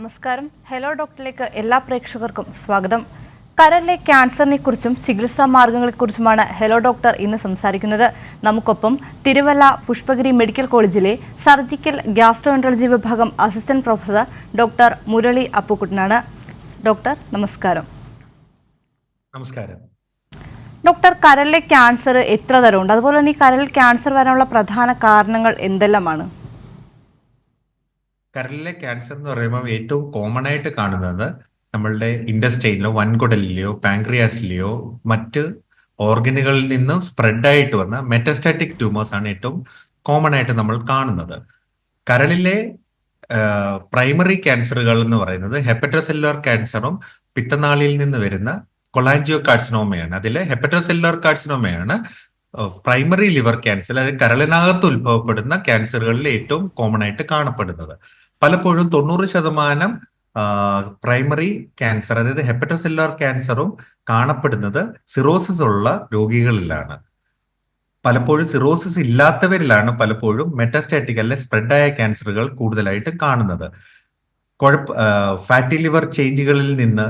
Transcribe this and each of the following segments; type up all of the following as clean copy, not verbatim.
നമസ്കാരം. ഹലോ ഡോക്ടറിലേക്ക് എല്ലാ പ്രേക്ഷകർക്കും സ്വാഗതം. കരളിലെ ക്യാൻസറിനെ കുറിച്ചും ചികിത്സാ മാർഗങ്ങളെക്കുറിച്ചുമാണ് ഹലോ ഡോക്ടർ ഇന്ന് സംസാരിക്കുന്നത്. നമുക്കൊപ്പം തിരുവല്ല പുഷ്പഗിരി മെഡിക്കൽ കോളേജിലെ സർജിക്കൽ ഗ്യാസ്ട്രോഎൻട്രോളജി വിഭാഗം അസിസ്റ്റന്റ് പ്രൊഫസർ ഡോക്ടർ മുരളി അപ്പുക്കുട്ടനാണ്. ഡോക്ടർ നമസ്കാരം. നമസ്കാരം. ഡോക്ടർ, കരളിലെ ക്യാൻസർ എത്ര തരമുണ്ട്? അതുപോലെ തന്നെ ഈ കരളിൽ ക്യാൻസർ വരാനുള്ള പ്രധാന കാരണങ്ങൾ എന്തെല്ലാമാണ്? കരളിലെ ക്യാൻസർ എന്ന് പറയുമ്പോൾ ഏറ്റവും കോമൺ ആയിട്ട് കാണുന്നത് നമ്മളുടെ ഇൻഡസ്റ്റൈനിലോ വൻകുടലിലെയോ പാൻക്രിയാസിലെയോ മറ്റ് ഓർഗനുകളിൽ നിന്നും സ്പ്രെഡ് ആയിട്ട് വന്ന മെറ്റസ്റ്റാറ്റിക് ട്യൂമേഴ്സ് ആണ് ഏറ്റവും കോമൺ ആയിട്ട് നമ്മൾ കാണുന്നത്. കരളിലെ പ്രൈമറി ക്യാൻസറുകൾ എന്ന് പറയുന്നത് ഹെപ്പറ്റോസെല്ലുലാർ ക്യാൻസറും പിത്തനാളിയിൽ നിന്ന് വരുന്ന കൊളാഞ്ചിയോ കാർസിനോമയാണ്. അതിൽ ഹെപ്പറ്റോസെല്ലുലാർ കാർസിനോമയാണ് പ്രൈമറി ലിവർ ക്യാൻസർ, അതായത് കരളിനകത്ത് ഉത്ഭവപ്പെടുന്ന ക്യാൻസറുകളിൽ ഏറ്റവും കോമൺ ആയിട്ട് കാണപ്പെടുന്നത്. പലപ്പോഴും 90% പ്രൈമറി ക്യാൻസർ, അതായത് ഹെപ്പറ്റോസെല്ലുലാർ ക്യാൻസറും കാണപ്പെടുന്നത് സിറോസിസ് ഉള്ള രോഗികളിലാണ്. പലപ്പോഴും സിറോസിസ് ഇല്ലാത്തവരിലാണ് പലപ്പോഴും മെറ്റാസ്റ്റാറ്റിക് അല്ലെ സ്പ്രെഡായ ക്യാൻസറുകൾ കൂടുതലായിട്ട് കാണുന്നത്. ഫാറ്റി ലിവർ ചേഞ്ചുകളിൽ നിന്ന്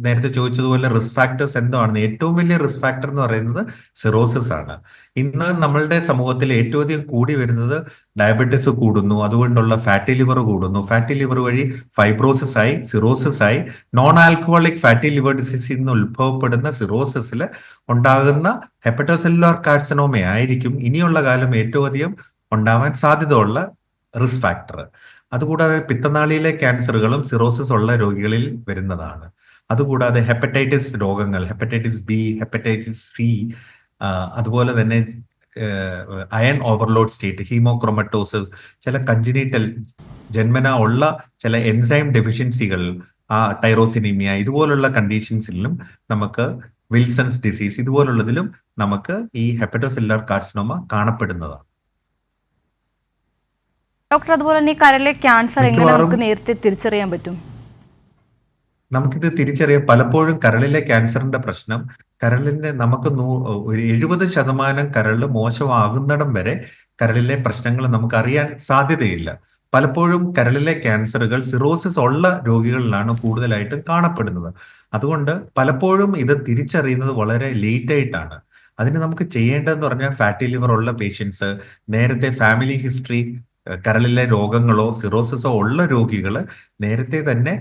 നേരത്തെ ചോദിച്ചതുപോലെ റിസ്ക് ഫാക്ടേഴ്സ് എന്താണെന്ന്, ഏറ്റവും വലിയ റിസ്ക് ഫാക്ടർ എന്ന് പറയുന്നത് സിറോസിസ് ആണ്. ഇന്ന് നമ്മളുടെ സമൂഹത്തിൽ ഏറ്റവും അധികം കൂടി വരുന്നത് ഡയബറ്റിസ് കൂടുന്നു, അതുകൊണ്ടുള്ള ഫാറ്റി ലിവർ കൂടുന്നു. ഫാറ്റി ലിവർ വഴി ഫൈബ്രോസിസ് ആയി, സിറോസിസ് ആയി, നോൺ ആൽക്കഹോളിക് ഫാറ്റി ലിവർ ഡിസീസിൽ നിന്ന് ഉത്ഭവപ്പെടുന്ന സിറോസിസിൽ ഉണ്ടാകുന്ന ഹെപ്പറ്റോസെല്ലുലാർ കാർസിനോമ ആയിരിക്കും ഇനിയുള്ള കാലം ഏറ്റവും അധികം ഉണ്ടാവാൻ സാധ്യതയുള്ള റിസ്ക് ഫാക്ടർ. അതുകൂടാതെ പിത്തനാളിയിലെ ക്യാൻസറുകളും സിറോസിസ് ഉള്ള രോഗികളിൽ വരുന്നതാണ്. അതുകൂടാതെ ഹെപ്പറ്റൈറ്റിസ് രോഗങ്ങൾ, ഹെപ്പറ്റൈറ്റിസ് ബി, ഹെപ്പറ്റൈറ്റിസ് സി, അതുപോലെ തന്നെ അയൺ ഓവർലോഡ് സ്റ്റേറ്റ്, ഹീമോക്രോമറ്റോസിസ്, ചില കഞ്ചിനീറ്റൽ ജന്മന ഉള്ള ചില എൻസൈം ഡെഫിഷ്യൻസികൾ, ടൈറോസിനീമിയ, ഇതുപോലുള്ള കണ്ടീഷൻസിലും നമുക്ക് വിൽസൺസ് ഡിസീസ്, ഇതുപോലുള്ളതിലും നമുക്ക് ഈ ഹെപ്പറ്റോസെല്ലുലാർ കാർസിനോമ കാണപ്പെടുന്നതാണ്. ഡോക്ടർ, അതുപോലെ തന്നെ ഈ കരളിലെ ക്യാൻസർ എങ്ങനെ നമുക്ക് നേരത്തെ തിരിച്ചറിയാൻ പറ്റും? നമുക്കിത് തിരിച്ചറിയാം. പലപ്പോഴും കരളിലെ ക്യാൻസറിന്റെ പ്രശ്നം, കരളിന്റെ നമുക്ക് 70% കരള് മോശമാകുന്നിടം വരെ കരളിലെ പ്രശ്നങ്ങൾ നമുക്ക് അറിയാൻ സാധ്യതയില്ല. പലപ്പോഴും കരളിലെ ക്യാൻസറുകൾ സിറോസിസ് ഉള്ള രോഗികളിലാണ് കൂടുതലായിട്ടും കാണപ്പെടുന്നത്. അതുകൊണ്ട് പലപ്പോഴും ഇത് തിരിച്ചറിയുന്നത് വളരെ ലേറ്റ് ആയിട്ടാണ്. അതിന് നമുക്ക് ചെയ്യേണ്ടതെന്ന് പറഞ്ഞാൽ ഫാറ്റി ലിവർ ഉള്ള പേഷ്യൻസ്, നേരത്തെ ഫാമിലി ഹിസ്റ്ററി കരളിലെ രോഗങ്ങളോ സിറോസിസോ ഉള്ള രോഗികൾ നേരത്തെ തന്നെ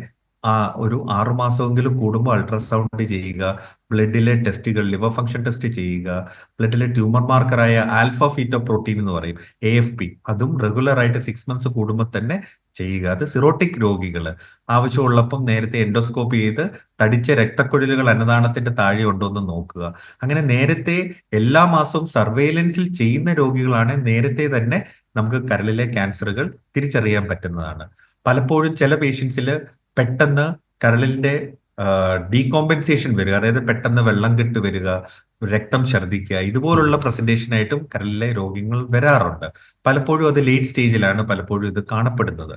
ഒരു 6 മാസമെങ്കിലും കൂടുമ്പോൾ അൾട്രാസൗണ്ട് ചെയ്യുക, ബ്ലഡിലെ ടെസ്റ്റുകൾ, ലിവർ ഫംഗ്ഷൻ ടെസ്റ്റ് ചെയ്യുക, ബ്ലഡിലെ ട്യൂമർ മാർക്കറായ ആൽഫ ഫീറ്റോ പ്രോട്ടീൻ എന്ന് പറയും, AFP, അതും റെഗുലർ ആയിട്ട് 6 മന്ത്സ് കൂടുമ്പോൾ തന്നെ ചെയ്യുക. അത് സിറോട്ടിക് രോഗികൾ ആവശ്യമുള്ളപ്പം നേരത്തെ എൻഡോസ്കോപ്പി ചെയ്ത് തടിച്ച രക്തക്കുഴലുകൾ അന്നദാനത്തിന്റെ താഴെ ഉണ്ടോ എന്ന് നോക്കുക. അങ്ങനെ നേരത്തെ എല്ലാ മാസവും സർവൈലൻസിൽ ചെയ്യുന്ന രോഗികളാണ് നേരത്തെ തന്നെ നമുക്ക് കരളിലെ ക്യാൻസറുകൾ തിരിച്ചറിയാൻ പറ്റുന്നതാണ്. പലപ്പോഴും ചില പേഷ്യൻസിൽ പെട്ടെന്ന് കരളിന്റെ ഡീകോമ്പൻസേഷൻ വരിക, അതായത് പെട്ടെന്ന് വെള്ളം കെട്ട് വരിക, രക്തം ഛർദ്ദിക്കുക, ഇതുപോലുള്ള പ്രസന്റേഷനായിട്ടും കരളിലെ രോഗങ്ങൾ വരാറുണ്ട്. പലപ്പോഴും അത് ലേറ്റ് സ്റ്റേജിലാണ് പലപ്പോഴും ഇത് കാണപ്പെടുന്നത്.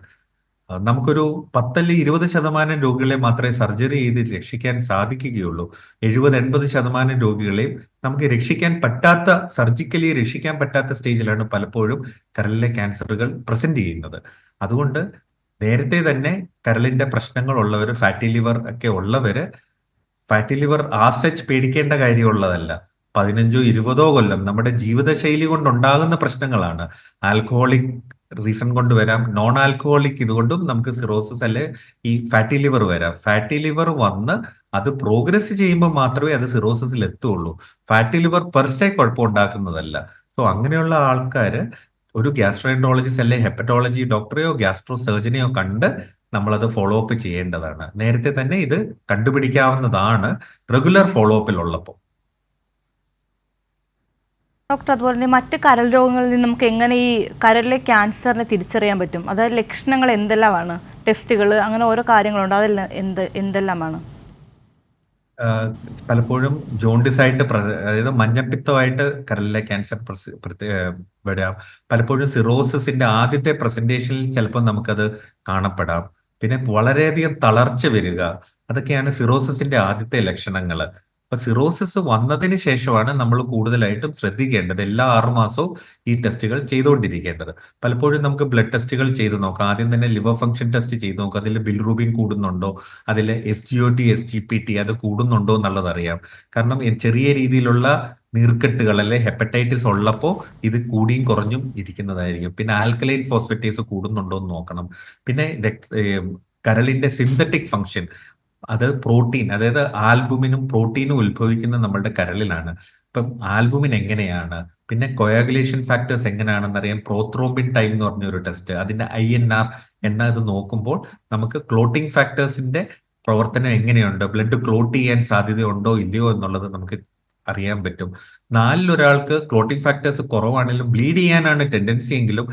നമുക്കൊരു 10-20% രോഗികളെ മാത്രമേ സർജറി ചെയ്ത് രക്ഷിക്കാൻ സാധിക്കുകയുള്ളൂ. 70-80% രോഗികളെയും നമുക്ക് രക്ഷിക്കാൻ പറ്റാത്ത, സർജിക്കലി രക്ഷിക്കാൻ പറ്റാത്ത സ്റ്റേജിലാണ് പലപ്പോഴും കരളിലെ ക്യാൻസറുകൾ പ്രസന്റ് ചെയ്യുന്നത്. അതുകൊണ്ട് നേരത്തെ തന്നെ കരളിന്റെ പ്രശ്നങ്ങൾ ഉള്ളവർ, ഫാറ്റി ലിവർ ഒക്കെ ഉള്ളവര്, ഫാറ്റി ലിവർ ആസച്ച് പേടിക്കേണ്ട കാര്യമുള്ളതല്ല. 15-20 കൊല്ലം നമ്മുടെ ജീവിതശൈലി കൊണ്ടുണ്ടാകുന്ന പ്രശ്നങ്ങളാണ്. ആൽക്കഹോളിക് റീസൺ കൊണ്ട് വരാം, നോൺ ആൽക്കഹോളിക് ഇതുകൊണ്ടും നമുക്ക് സിറോസിസ് അല്ലെ ഈ ഫാറ്റി ലിവർ വരാം. ഫാറ്റി ലിവർ വന്ന് അത് പ്രോഗ്രസ് ചെയ്യുമ്പോൾ മാത്രമേ അത് സിറോസിസിൽ എത്തുള്ളൂ. ഫാറ്റി ലിവർ പെർസെ കുഴപ്പമുണ്ടാക്കുന്നതല്ല. സോ അങ്ങനെയുള്ള ആൾക്കാര് ഒരു ഗ്യാസ്ട്രോഎൻട്രോളജിസ്റ്റ് അല്ലെ ഹെപ്പറ്റോളജി ഡോക്ടറെയോ ഗ്യാസ്ട്രോ സർജനെയോ കണ്ട് നമ്മളത് ഫോളോ അപ്പ് ചെയ്യേണ്ടതാണ്. നേരത്തെ തന്നെ ഇത് കണ്ടുപിടിക്കാവുന്നതാണ് റെഗുലർ ഫോളോ അപ്പിലുള്ളപ്പോൾ. ഡോക്ടർ, അതുപോലെ തന്നെ മറ്റ് കരൾ രോഗങ്ങളിൽ നിന്ന് നമുക്ക് എങ്ങനെ ഈ കരളിലെ ക്യാൻസറിനെ തിരിച്ചറിയാൻ പറ്റും? അതായത് ലക്ഷണങ്ങൾ എന്തെല്ലാമാണ്? ടെസ്റ്റുകൾ, അങ്ങനെ ഓരോ കാര്യങ്ങളുണ്ട്, അതെല്ലാം എന്തെല്ലാമാണ്? പലപ്പോഴും ജോണ്ടിസ് ആയിട്ട്, അതായത് മഞ്ഞപ്പിത്തമായിട്ട് കരളിലെ ക്യാൻസർ വരാം. പലപ്പോഴും സിറോസിസിന്റെ ആദ്യത്തെ പ്രസന്റേഷനിൽ ചിലപ്പോൾ നമുക്കത് കാണപ്പെടാം. പിന്നെ വളരെയധികം തളർച്ച വരിക, അതൊക്കെയാണ് സിറോസിസിന്റെ ആദ്യത്തെ ലക്ഷണങ്ങൾ. അപ്പൊ സിറോസിസ് വന്നതിന് ശേഷമാണ് നമ്മൾ കൂടുതലായിട്ടും ശ്രദ്ധിക്കേണ്ടത്. എല്ലാ 6 മാസവും ഈ ടെസ്റ്റുകൾ ചെയ്തുകൊണ്ടിരിക്കേണ്ടത്. പലപ്പോഴും നമുക്ക് ബ്ലഡ് ടെസ്റ്റുകൾ ചെയ്ത് നോക്കാം. ആദ്യം തന്നെ ലിവർ ഫംഗ്ഷൻ ടെസ്റ്റ് ചെയ്ത് നോക്കാം. അതിൽ ബിലിറൂബിൻ കൂടുന്നുണ്ടോ, അതിൽ SGOT SGPT അത് കൂടുന്നുണ്ടോ എന്നുള്ളത് അറിയാം. കാരണം ചെറിയ രീതിയിലുള്ള നീർക്കെട്ടുകൾ അല്ലെ ഹെപ്പറ്റൈറ്റിസ് ഉള്ളപ്പോൾ ഇത് കൂടിയും കുറഞ്ഞും ഇരിക്കുന്നതായിരിക്കും. പിന്നെ ആൽക്കലൈൻ ഫോസ്ഫറ്റേസ് കൂടുന്നുണ്ടോ എന്ന് നോക്കണം. പിന്നെ കരളിന്റെ സിന്തറ്റിക് ഫംഗ്ഷൻ, അത് പ്രോട്ടീൻ, അതായത് ആൽബുമിനും പ്രോട്ടീനും ഉത്ഭവിക്കുന്ന നമ്മളുടെ കരളിലാണ്. ഇപ്പം ആൽബുമിൻ എങ്ങനെയാണ്, പിന്നെ കൊയാഗുലേഷൻ ഫാക്ടേഴ്സ് എങ്ങനെയാണെന്ന് അറിയാൻ പ്രോത്രോംബിൻ ടൈം എന്ന് പറഞ്ഞ ഒരു ടെസ്റ്റ്, അതിന്റെ INR എന്ന ഇത് നോക്കുമ്പോൾ നമുക്ക് ക്ലോട്ടിംഗ് ഫാക്ടേഴ്സിന്റെ പ്രവർത്തനം എങ്ങനെയുണ്ട്, ബ്ലഡ് ക്ലോട്ട് ചെയ്യാൻ സാധ്യതയുണ്ടോ ഇല്ലയോ എന്നുള്ളത് നമുക്ക് അറിയാൻ പറ്റും. 4 ക്ലോട്ടിംഗ് ഫാക്ടേഴ്സ് കുറവാണെങ്കിലും ബ്ലീഡ് ചെയ്യാനാണ് ടെൻഡൻസി എങ്കിലും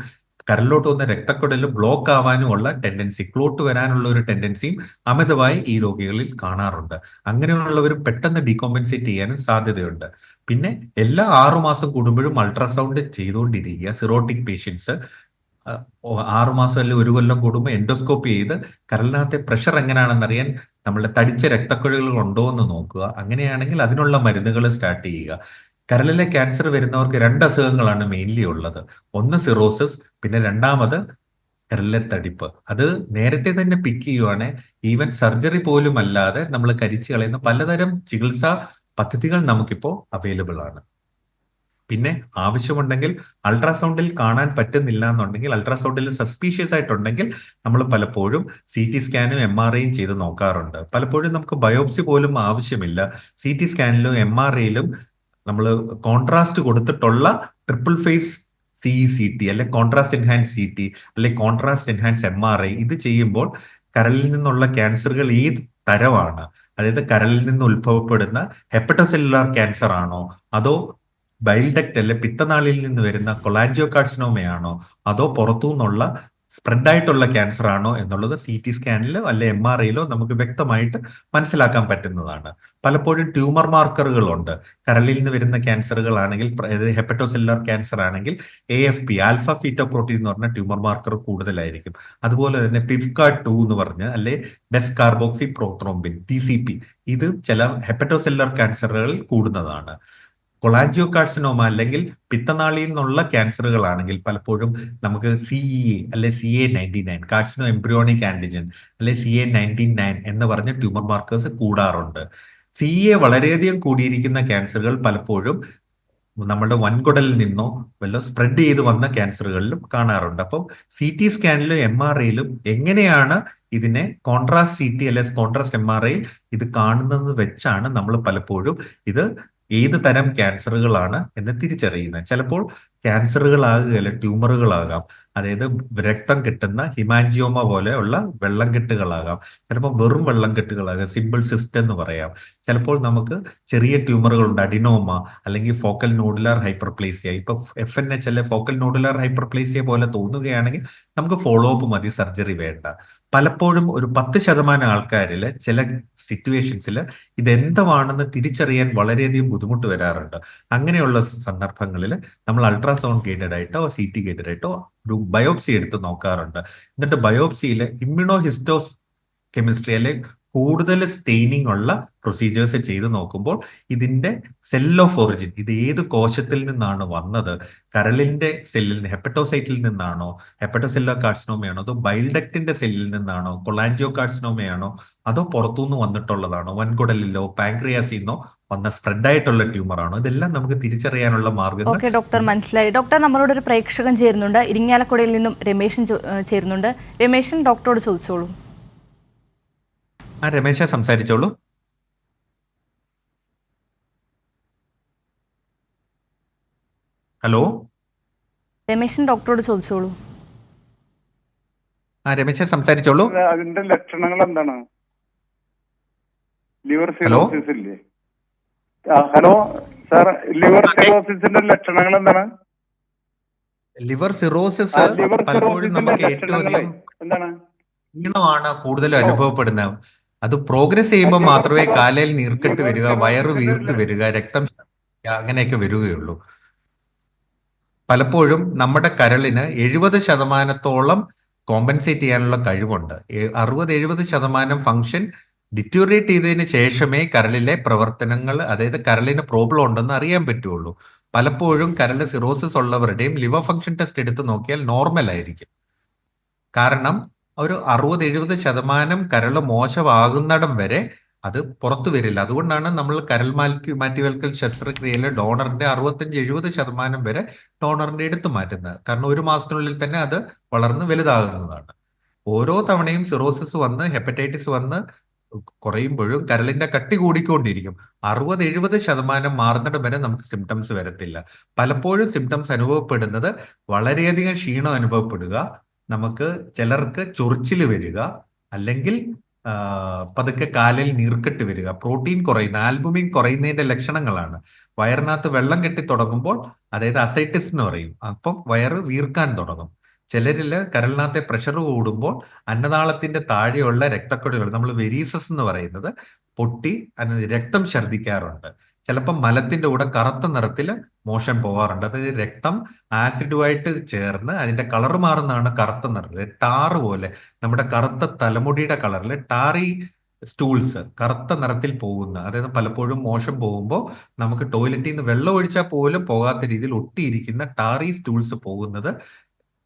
കരളിലോട്ട് വന്ന രക്തക്കുഴൽ ബ്ലോക്ക് ആവാനുമുള്ള ടെൻഡൻസി, ക്ലോട്ട് വരാനുള്ള ഒരു ടെൻഡൻസിയും അമിതമായി ഈ രോഗികളിൽ കാണാറുണ്ട്. അങ്ങനെയുള്ളവർ പെട്ടെന്ന് ഡീകോമ്പൻസേറ്റ് ചെയ്യാനും സാധ്യതയുണ്ട്. പിന്നെ എല്ലാ 6 മാസം കൂടുമ്പോഴും അൾട്രാസൗണ്ട് ചെയ്തുകൊണ്ടിരിക്കുക. സിറോട്ടിക് പേഷ്യൻസ് 6 മാസം അല്ലെങ്കിൽ 1 കൊല്ലം കൂടുമ്പോൾ എൻഡോസ്കോപ്പി ചെയ്ത് കരളിനകത്തെ പ്രഷർ എങ്ങനെയാണെന്ന് അറിയാൻ നമ്മളുടെ തടിച്ച രക്തക്കുഴലുകൾ ഉണ്ടോ എന്ന് നോക്കുക. അങ്ങനെയാണെങ്കിൽ അതിനുള്ള മരുന്നുകൾ സ്റ്റാർട്ട് ചെയ്യുക. കരളിലെ ക്യാൻസർ വരുന്നവർക്ക് 2 അസുഖങ്ങളാണ് മെയിൻലി ഉള്ളത്. ഒന്ന് സിറോസിസ്, പിന്നെ രണ്ടാമത് കരളിലെ തടിപ്പ്. അത് നേരത്തെ തന്നെ പിക്ക് ചെയ്യുവാണെങ്കിൽ ഈവൻ സർജറി പോലും അല്ലാതെ നമ്മൾ കരിച്ചു കളയുന്ന പലതരം ചികിത്സാ പദ്ധതികൾ നമുക്കിപ്പോൾ അവൈലബിൾ ആണ്. പിന്നെ ആവശ്യമുണ്ടെങ്കിൽ അൾട്രാസൗണ്ടിൽ കാണാൻ പറ്റുന്നില്ല എന്നുണ്ടെങ്കിൽ, അൾട്രാസൗണ്ടിൽ സസ്പീഷ്യസ് ആയിട്ടുണ്ടെങ്കിൽ നമ്മൾ പലപ്പോഴും CT സ്കാനും MRIയും ചെയ്ത് നോക്കാറുണ്ട്. പലപ്പോഴും നമുക്ക് ബയോപ്സി പോലും ആവശ്യമില്ല. CT സ്കാനിലും MRIയിലും നമ്മൾ കോൺട്രാസ്റ്റ് കൊടുത്തിട്ടുള്ള ട്രിപ്പിൾ ഫേസ് CECT അല്ലെ കോൺട്രാസ്റ്റ് എൻഹാൻസ് CT അല്ലെ കോൺട്രാസ്റ്റ് എൻഹാൻസ് MRI ഇത് ചെയ്യുമ്പോൾ കരളിൽ നിന്നുള്ള ക്യാൻസറുകൾ ഏത് തരമാണ്, അതായത് കരളിൽ നിന്ന് ഉത്ഭവപ്പെടുന്ന ഹെപ്പറ്റോസെല്ലുലാർ ക്യാൻസർ ആണോ, അതോ ബൈൽ ഡക്റ്റ് അല്ലെ പിത്തനാളിയിൽ നിന്ന് വരുന്ന കൊളാഞ്ചിയോകാർസിനോമയാണോ, അതോ പുറത്തു നിന്നുള്ള സ്പ്രെഡ് ആയിട്ടുള്ള ക്യാൻസർ ആണോ എന്നുള്ളത് CT സ്കാനിലോ അല്ലെ MRIയിലോ നമുക്ക് വ്യക്തമായിട്ട് മനസ്സിലാക്കാൻ പറ്റുന്നതാണ്. പലപ്പോഴും ട്യൂമർ മാർക്കറുകളുണ്ട്. കരളിൽ നിന്ന് വരുന്ന ക്യാൻസറുകളാണെങ്കിൽ, ഹെപ്പറ്റോസെല്ലുലാർ ക്യാൻസർ ആണെങ്കിൽ AFP ആൽഫ ഫീറ്റോപ്രോട്ടീൻ എന്ന് പറഞ്ഞ ട്യൂമർ മാർക്കർ കൂടുതലായിരിക്കും. അതുപോലെ തന്നെ PIVKA-2 എന്ന് പറഞ്ഞ് അല്ലെ ഡെസ് കാർബോക്സി പ്രോത്രോംബിൻ TCP ഇത് ചില ഹെപ്പറ്റോസെല്ലുലാർ ക്യാൻസറുകളിൽ കൂടുന്നതാണ്. കൊളാഞ്ചിയോകാർസിനോമ അല്ലെങ്കിൽ പിത്തനാളിയിൽ നിന്നുള്ള ക്യാൻസറുകളാണെങ്കിൽ പലപ്പോഴും നമുക്ക് CEA അല്ലെ CA99 കാർസിനോ എംബ്രിയോണിക് ആന്റിജൻ അല്ലെ CA99 എന്ന് പറഞ്ഞ ട്യൂമർ മാർക്കേഴ്സ് കൂടാറുണ്ട്. CEA വളരെയധികം കൂടിയിരിക്കുന്ന ക്യാൻസറുകൾ പലപ്പോഴും നമ്മുടെ വൻകുടലിൽ നിന്നോ വല്ല സ്പ്രെഡ് ചെയ്ത് വന്ന ക്യാൻസറുകളിലും കാണാറുണ്ട്. അപ്പം CT സ്കാനിലും MRIയിലും എങ്ങനെയാണ് ഇതിനെ കോൺട്രാസ്റ്റ് CT അല്ലെ കോൺട്രാസ്റ്റ് MRIയിൽ ഇത് കാണുന്നത് വെച്ചാണ് നമ്മൾ പലപ്പോഴും ഇത് ഏത് തരം ക്യാൻസറുകളാണ് എന്ന് തിരിച്ചറിയുന്നത്. ചിലപ്പോൾ ക്യാൻസറുകളാകുകയല്ല, ട്യൂമറുകളാകാം. അതായത് രക്തം കെട്ടുന്ന ഹിമാൻജിയോമ പോലെയുള്ള വെള്ളം കെട്ടുകളാകാം. ചിലപ്പോൾ വെറും വെള്ളം കെട്ടുകളാകാം, സിമ്പിൾ സിസ്റ്റ് എന്ന് പറയാം. ചിലപ്പോൾ നമുക്ക് ചെറിയ ട്യൂമറുകളുണ്ട്, അഡിനോമ അല്ലെങ്കിൽ ഫോക്കൽ നോഡുലാർ ഹൈപ്പർപ്ലേസിയ. ഇപ്പൊ FNH അല്ലെ ഫോക്കൽ നോഡുലാർ ഹൈപ്പർപ്ലേസിയ പോലെ തോന്നുകയാണെങ്കിൽ നമുക്ക് ഫോളോ അപ്പ് മതി, സർജറി വേണ്ട. പലപ്പോഴും ഒരു 10% ആൾക്കാരിൽ ചില സിറ്റുവേഷൻസിൽ ഇതെന്തുവാണെന്ന് തിരിച്ചറിയാൻ വളരെയധികം ബുദ്ധിമുട്ട് വരാറുണ്ട്. അങ്ങനെയുള്ള സന്ദർഭങ്ങളിൽ നമ്മൾ അൾട്രാസൗണ്ട് ഗൈഡഡ് ആയിട്ടോ CT ഗൈഡഡ് ആയിട്ടോ ഒരു ബയോപ്സി എടുത്ത് നോക്കാറുണ്ട്. എന്നിട്ട് ബയോപ്സിയിൽ ഇമ്മ്യൂണോ ഹിസ്റ്റോസ് കെമിസ്ട്രി അല്ലെങ്കിൽ കൂടുതൽ സ്റ്റെയിനിങ് ഉള്ള പ്രൊസീജിയേഴ്സ് ചെയ്ത് നോക്കുമ്പോൾ ഇതിന്റെ സെൽ ഓഫ് ഒറിജിൻ, ഇത് ഏത് കോശത്തിൽ നിന്നാണ് വന്നത്, കരളിന്റെ സെല്ലിൽ നിന്ന് ഹെപ്പറ്റോസൈറ്റിൽ നിന്നാണോ, ഹെപ്പറ്റോസെല്ലുലാർ കാർസിനോമയാണോ, അതോ ബൈൽഡക്റ്റിന്റെ സെല്ലിൽ നിന്നാണോ, കൊളാഞ്ചിയോ കാർസിനോമയാണോ, അതോ പുറത്തുനിന്ന് വന്നിട്ടുള്ളതാണോ, വൻകുടലിലോ പാൻക്രിയാസിൽ നിന്നോ വന്ന സ്പ്രെഡ് ആയിട്ടുള്ള ട്യൂമർ ആണോ, ഇതെല്ലാം നമുക്ക് തിരിച്ചറിയാനുള്ള മാർഗം. ഓക്കെ ഡോക്ടർ, മനസ്സിലായി. ഡോക്ടർ, നമ്മളോട് ഒരു പ്രേക്ഷകൻ ചേരുന്നുണ്ട്. ഇരിങ്ങാലക്കുടയിൽ നിന്നും രമേശൻ ചേരുന്നുണ്ട്. രമേശൻ ഡോക്ടറോട് ചോദിച്ചോളൂ. രമേശ സംസാരിച്ചോളൂ. ഹലോ രമേശൻ ഡോക്ടറോട് ചോദിച്ചോളൂ. രമേശ സംസാരിച്ചോളൂ. അതിന്റെ ലക്ഷണങ്ങൾ എന്താണ്? ലിവർ സിറോസിസ് ഇല്ലേ? ഹലോ സാർ, ലിവർ സിറോസിസിന്റെ ലക്ഷണങ്ങൾ എന്താണ്? ലിവർ സിറോസിസ് പലപ്പോഴും നമുക്ക് ഏറ്റവും അധികം ക്ഷീണമാണ് കൂടുതലും അനുഭവപ്പെടുന്നത്. അത് പ്രോഗ്രസ് ചെയ്യുമ്പോൾ മാത്രമേ കാലയിൽ നീർക്കെട്ട് വരിക, വയറ് വീർത്ത് വരിക, രക്തം അങ്ങനെയൊക്കെ വരികയുള്ളൂ. പലപ്പോഴും നമ്മുടെ കരളിന് 70% കോമ്പൻസേറ്റ് ചെയ്യാനുള്ള കഴിവുണ്ട്. 60-70% ഫംഗ്ഷൻ ഡിറ്റോറിയേറ്റ് ചെയ്തതിന് ശേഷമേ കരളിലെ പ്രവർത്തനങ്ങൾ, അതായത് കരളിന് പ്രോബ്ലം ഉണ്ടെന്ന് അറിയാൻ പറ്റുള്ളൂ. പലപ്പോഴും കരളിൽ സിറോസിസ് ഉള്ളവരുടെയും ലിവർ ഫംഗ്ഷൻ ടെസ്റ്റ് എടുത്ത് നോക്കിയാൽ നോർമൽ ആയിരിക്കും. കാരണം ഒരു 60-70% കരള് മോശമാകുന്നിടം വരെ അത് പുറത്തു വരില്ല. അതുകൊണ്ടാണ് നമ്മൾ കരൾ മാറ്റിവെക്കൽ ശസ്ത്രക്രിയയിൽ ഡോണറിന്റെ 65-70% വരെ ഡോണറിന്റെ എടുത്തു മാറ്റുന്നത്. കാരണം 1 മാസത്തിനുള്ളിൽ തന്നെ അത് വളർന്ന് വലുതാകുന്നതാണ്. ഓരോ തവണയും സിറോസിസ് വന്ന് ഹെപ്പറ്റൈറ്റിസ് വന്ന് കുറയുമ്പോഴും കരളിന്റെ കട്ടി കൂടിക്കൊണ്ടിരിക്കും. 60-70% മാറുന്നിടം വരെ നമുക്ക് സിംറ്റംസ് വരത്തില്ല. പലപ്പോഴും സിംറ്റംസ് അനുഭവപ്പെടുന്നത് വളരെയധികം ക്ഷീണം അനുഭവപ്പെടുക, നമുക്ക് ചിലർക്ക് ചൊറിച്ചിൽ വരിക, അല്ലെങ്കിൽ പതുക്കെ കാലിൽ നീർക്കെട്ട് വരിക, പ്രോട്ടീൻ കുറയുന്ന, ആൽബുമിൻ കുറയുന്നതിന്റെ ലക്ഷണങ്ങളാണ്. വയറിനകത്ത് വെള്ളം കെട്ടി തുടങ്ങുമ്പോൾ, അതായത് അസൈറ്റിസ് എന്ന് പറയും, അപ്പം വയറ് വീർക്കാൻ തുടങ്ങും. ചിലരിൽ കരളിനകത്തെ പ്രഷർ കൂടുമ്പോൾ അന്നനാളത്തിന്റെ താഴെയുള്ള രക്തക്കൊടികൾ, നമ്മൾ വെരീസസ് എന്ന് പറയുന്നത്, പൊട്ടി രക്തം ഛർദ്ദിക്കാറുണ്ട്. ചിലപ്പോൾ മലത്തിന്റെ കൂടെ കറുത്ത നിറത്തിൽ മോഷൻ പോകാറുണ്ട്. അതായത് രക്തം ആസിഡുമായിട്ട് ചേർന്ന് അതിന്റെ കളർ മാറുന്നതാണ് കറുത്ത നിറത്തിൽ, ടാറ് പോലെ നമ്മുടെ കറുത്ത തലമുടിയുടെ കളറിൽ ടാറി സ്റ്റൂൾസ് കറുത്ത നിറത്തിൽ പോകുന്ന, അതായത് പലപ്പോഴും മോശം പോകുമ്പോൾ നമുക്ക് ടോയ്ലറ്റിൽ നിന്ന് വെള്ളം ഒഴിച്ചാൽ പോലും പോകാത്ത രീതിയിൽ ഒട്ടിയിരിക്കുന്ന ടാറി സ്റ്റൂൾസ് പോകുന്നത്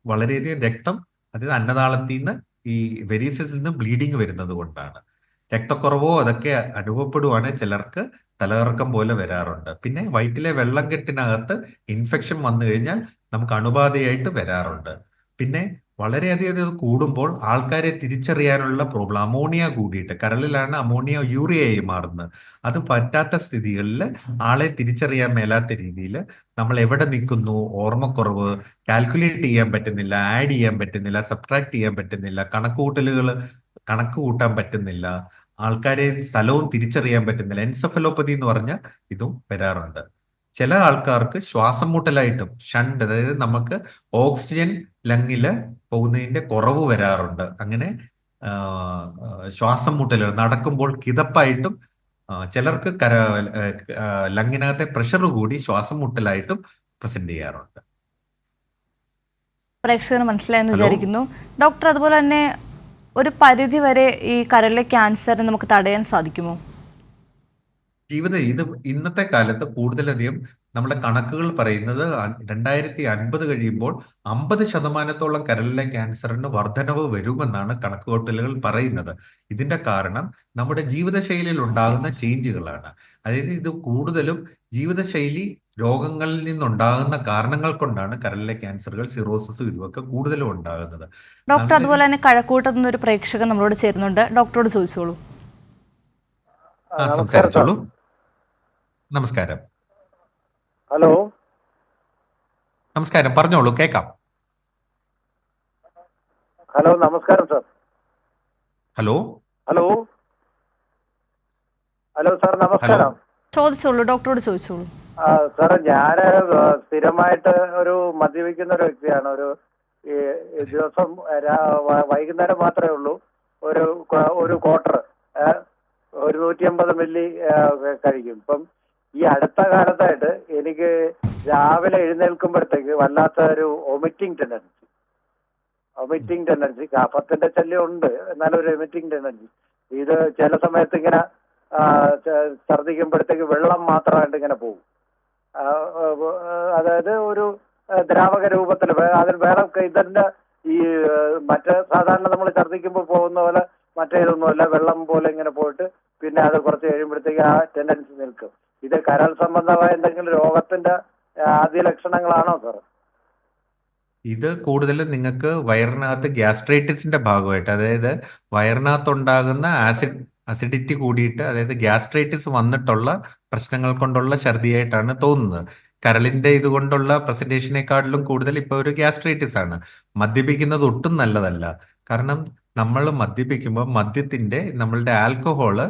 വളരെയധികം രക്തം, അതായത് അന്നനാളത്തിൽ നിന്ന് ഈ വെരീസസിൽ നിന്ന് ബ്ലീഡിങ് വരുന്നത് കൊണ്ടാണ്. രക്തക്കുറവോ അതൊക്കെ അനുഭവപ്പെടുവാണെങ്കിൽ ചിലർക്ക് തലകറക്കം പോലെ വരാറുണ്ട്. പിന്നെ വയറ്റിലെ വെള്ളം കെട്ടിനകത്ത് ഇൻഫെക്ഷൻ വന്നു കഴിഞ്ഞാൽ നമുക്ക് അണുബാധയായിട്ട് വരാറുണ്ട്. പിന്നെ വളരെയധികം ഇത് കൂടുമ്പോൾ ആൾക്കാരെ തിരിച്ചറിയാനുള്ള പ്രോബ്ലം, അമോണിയ കൂടിയിട്ട്, കരളിലാണ് അമോണിയ യൂറിയയായി മാറുന്നത്. അത് പറ്റാത്ത സ്ഥിതികളിൽ ആളെ തിരിച്ചറിയാൻ മേലാത്ത രീതിയിൽ നമ്മൾ എവിടെ നിൽക്കുന്നു, ഓർമ്മക്കുറവ്, കാൽക്കുലേറ്റ് ചെയ്യാൻ പറ്റുന്നില്ല, ആഡ് ചെയ്യാൻ പറ്റുന്നില്ല, സബ്ട്രാക്ട് ചെയ്യാൻ പറ്റുന്നില്ല, കണക്ക് കൂട്ടാൻ പറ്റുന്നില്ല, ആൾക്കാരെ സ്ഥലവും തിരിച്ചറിയാൻ പറ്റുന്നില്ല, എൻസെഫലോപ്പതി എന്ന് പറഞ്ഞ ഇതും വരാറുണ്ട്. ചില ആൾക്കാർക്ക് ശ്വാസം മുട്ടലായിട്ടും ഷണ്ട്, അതായത് നമുക്ക് ഓക്സിജൻ ലങ്ങില് പോകുന്നതിന്റെ കുറവ് വരാറുണ്ട്. അങ്ങനെ ശ്വാസം മുട്ടലുകൾ, നടക്കുമ്പോൾ കിതപ്പായിട്ടും, ചിലർക്ക് ലങ്ങിനകത്തെ പ്രഷർ കൂടി ശ്വാസം മുട്ടലായിട്ടും പ്രസന്റ് ചെയ്യാറുണ്ട്. പ്രേക്ഷകന് മനസ്സിലായെന്ന് ഹലോ. വിചാരിക്കുന്നു. ഡോക്ടർ, അതുപോലെ തന്നെ ഒരു പരിധി വരെ ഈ കരളിലെ ക്യാൻസറിനെ നമുക്ക് തടയാൻ സാധിക്കുമോ? ഇത് ഇന്നത്തെ കാലത്ത് കൂടുതലധികം നമ്മുടെ കണക്കുകൾ പറയുന്നത് 2050 കഴിയുമ്പോൾ 50% കരളിലെ ക്യാൻസറിന് വർധനവ് വരുമെന്നാണ് കണക്കുകൂട്ടലുകൾ പറയുന്നത്. ഇതിന്റെ കാരണം നമ്മുടെ ജീവിതശൈലിയിൽ ഉണ്ടാകുന്ന ചേഞ്ചുകളാണ്. അതായത് ഇത് കൂടുതലും ജീവിതശൈലി രോഗങ്ങളിൽ നിന്നുണ്ടാകുന്ന കാരണങ്ങൾ കൊണ്ടാണ് കരളിലെ ക്യാൻസറുകൾ, സിറോസിസും ഇതുമൊക്കെ കൂടുതലും ഉണ്ടാകുന്നത്. ഡോക്ടർ, അതുപോലെ തന്നെ കഴക്കൂട്ടത്തു നിന്നൊരു പ്രേക്ഷകൻ നമ്മളോട് ചേരുന്നുണ്ട്. ഡോക്ടറോട് ചോദിച്ചോളൂ. സംസാരിച്ചോളൂ. നമസ്കാരം. ഹലോ. നമസ്കാരം, പറഞ്ഞോളൂ, കേൾക്കാം. ഹലോ, നമസ്കാരം sir. Hello. Hello. Hello sir, നമസ്കാരം. ചോദിച്ചോളൂ, ഡോക്ടറോട് ചോദിച്ചോളൂ. സാറേ, ഞാൻ സ്ഥിരമായിട്ട് ഒരു മദ്യപിക്കുന്ന ഒരു വ്യക്തിയാണ്. ഈ ദിവസം വൈകുന്നേരം മാത്രമേ ഉള്ളൂ ഒരു ക്വാർട്ടർ 150 മില്ലി കഴിക്കും. ഇപ്പം ഈ അടുത്ത കാലത്തായിട്ട് എനിക്ക് രാവിലെ എഴുന്നേൽക്കുമ്പോഴത്തേക്ക് വല്ലാത്ത ഒരു വൊമിറ്റിംഗ് ടെൻഡൻസി, കഫത്തിന്റെ ശല്യം ഉണ്ട്, എന്നാലും ഒരു വൊമിറ്റിംഗ് ടെൻഡൻസി. ഇത് ചില സമയത്ത് ഇങ്ങനെ ഛർദ്ദിക്കുമ്പോഴത്തേക്ക് വെള്ളം മാത്രമായിട്ട് ഇങ്ങനെ പോകും. അതായത് ഒരു ദ്രാവക രൂപത്തിൽ. അതിന് വേറെ ഇതിന്റെ ഈ മറ്റേ സാധാരണ നമ്മൾ ഛർദ്ദിക്കുമ്പോൾ പോകുന്ന പോലെ മറ്റേതൊന്നുമല്ല, വെള്ളം പോലെ ഇങ്ങനെ പോയിട്ട് പിന്നെ അത് കുറച്ച് കഴിയുമ്പോഴത്തേക്ക് ആ ടെൻഡൻസി നിൽക്കും. ഇത് കരൾ സംബന്ധമായ എന്തെങ്കിലും രോഗത്തിന്റെ ആദ്യ ലക്ഷണങ്ങളാണോ സാർ? ഇത് കൂടുതലും നിങ്ങൾക്ക് വയറിനകത്ത് ഗ്യാസ്ട്രൈറ്റിസിന്റെ ഭാഗമായിട്ട്, അതായത് വയറിനകത്തുണ്ടാകുന്ന അസിഡിറ്റി കൂടിയിട്ട്, അതായത് ഗ്യാസ്ട്രൈറ്റിസ് വന്നിട്ടുള്ള പ്രശ്നങ്ങൾ കൊണ്ടുള്ള ഛർദിയായിട്ടാണ് തോന്നുന്നത്. കരളിന്റെ ഇതുകൊണ്ടുള്ള പ്രസന്റേഷനേക്കാളിലും കൂടുതൽ ഇപ്പോൾ ഒരു ഗ്യാസ്ട്രൈറ്റിസ് ആണ്. മദ്യപിക്കുന്നത് ഒട്ടും നല്ലതല്ല. കാരണം നമ്മൾ മദ്യപിക്കുമ്പോൾ മദ്യത്തിന്റെ നമ്മളുടെ ആൽക്കഹോള്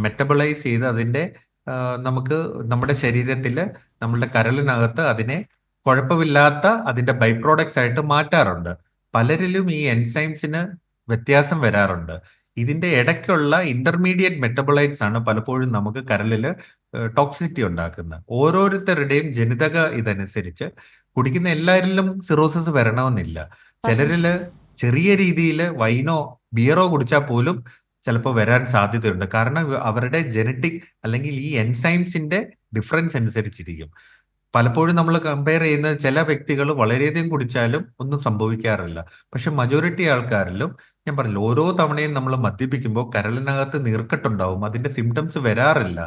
മെറ്റബോളൈസ് ചെയ്ത് അതിന്റെ നമുക്ക് നമ്മുടെ ശരീരത്തിൽ, നമ്മളുടെ കരളിനകത്ത് അതിനെ കുഴപ്പമില്ലാത്ത അതിന്റെ ബൈ പ്രോഡക്ട്സ് ആയിട്ട് മാറ്റാറുണ്ട്. പലരിലും ഈ എൻസൈംസിന് വ്യത്യാസം വരാറുണ്ട്. ഇതിന്റെ ഇടയ്ക്കുള്ള ഇന്റർമീഡിയറ്റ് മെറ്റബോളൈറ്റ്സ് ആണ് പലപ്പോഴും നമുക്ക് കരളിൽ ടോക്സിറ്റി ഉണ്ടാക്കുന്നത്. ഓരോരുത്തരുടെയും ജനിതക ഇതനുസരിച്ച് കുടിക്കുന്ന എല്ലാവരിലും സിറോസിസ് വരണമെന്നില്ല. ചിലരില് ചെറിയ രീതിയിൽ വൈനോ ബിയറോ കുടിച്ചാൽ പോലും ചിലപ്പോൾ വരാൻ സാധ്യതയുണ്ട്. കാരണം അവരുടെ ജനറ്റിക് അല്ലെങ്കിൽ ഈ എൻസൈംസിന്റെ ഡിഫറൻസ് അനുസരിച്ചിരിക്കും. പലപ്പോഴും നമ്മൾ കമ്പയർ ചെയ്യുന്ന ചില വ്യക്തികൾ വളരെയധികം കുടിച്ചാലും ഒന്നും സംഭവിക്കാറില്ല. പക്ഷെ മജോറിറ്റി ആൾക്കാരിലും ഞാൻ പറഞ്ഞില്ല, ഓരോ തവണയും നമ്മൾ മദ്യപിക്കുമ്പോൾ കരളിനകത്ത് നീർക്കെട്ടുണ്ടാവും, അതിന്റെ സിംറ്റംസ് വരാറില്ല.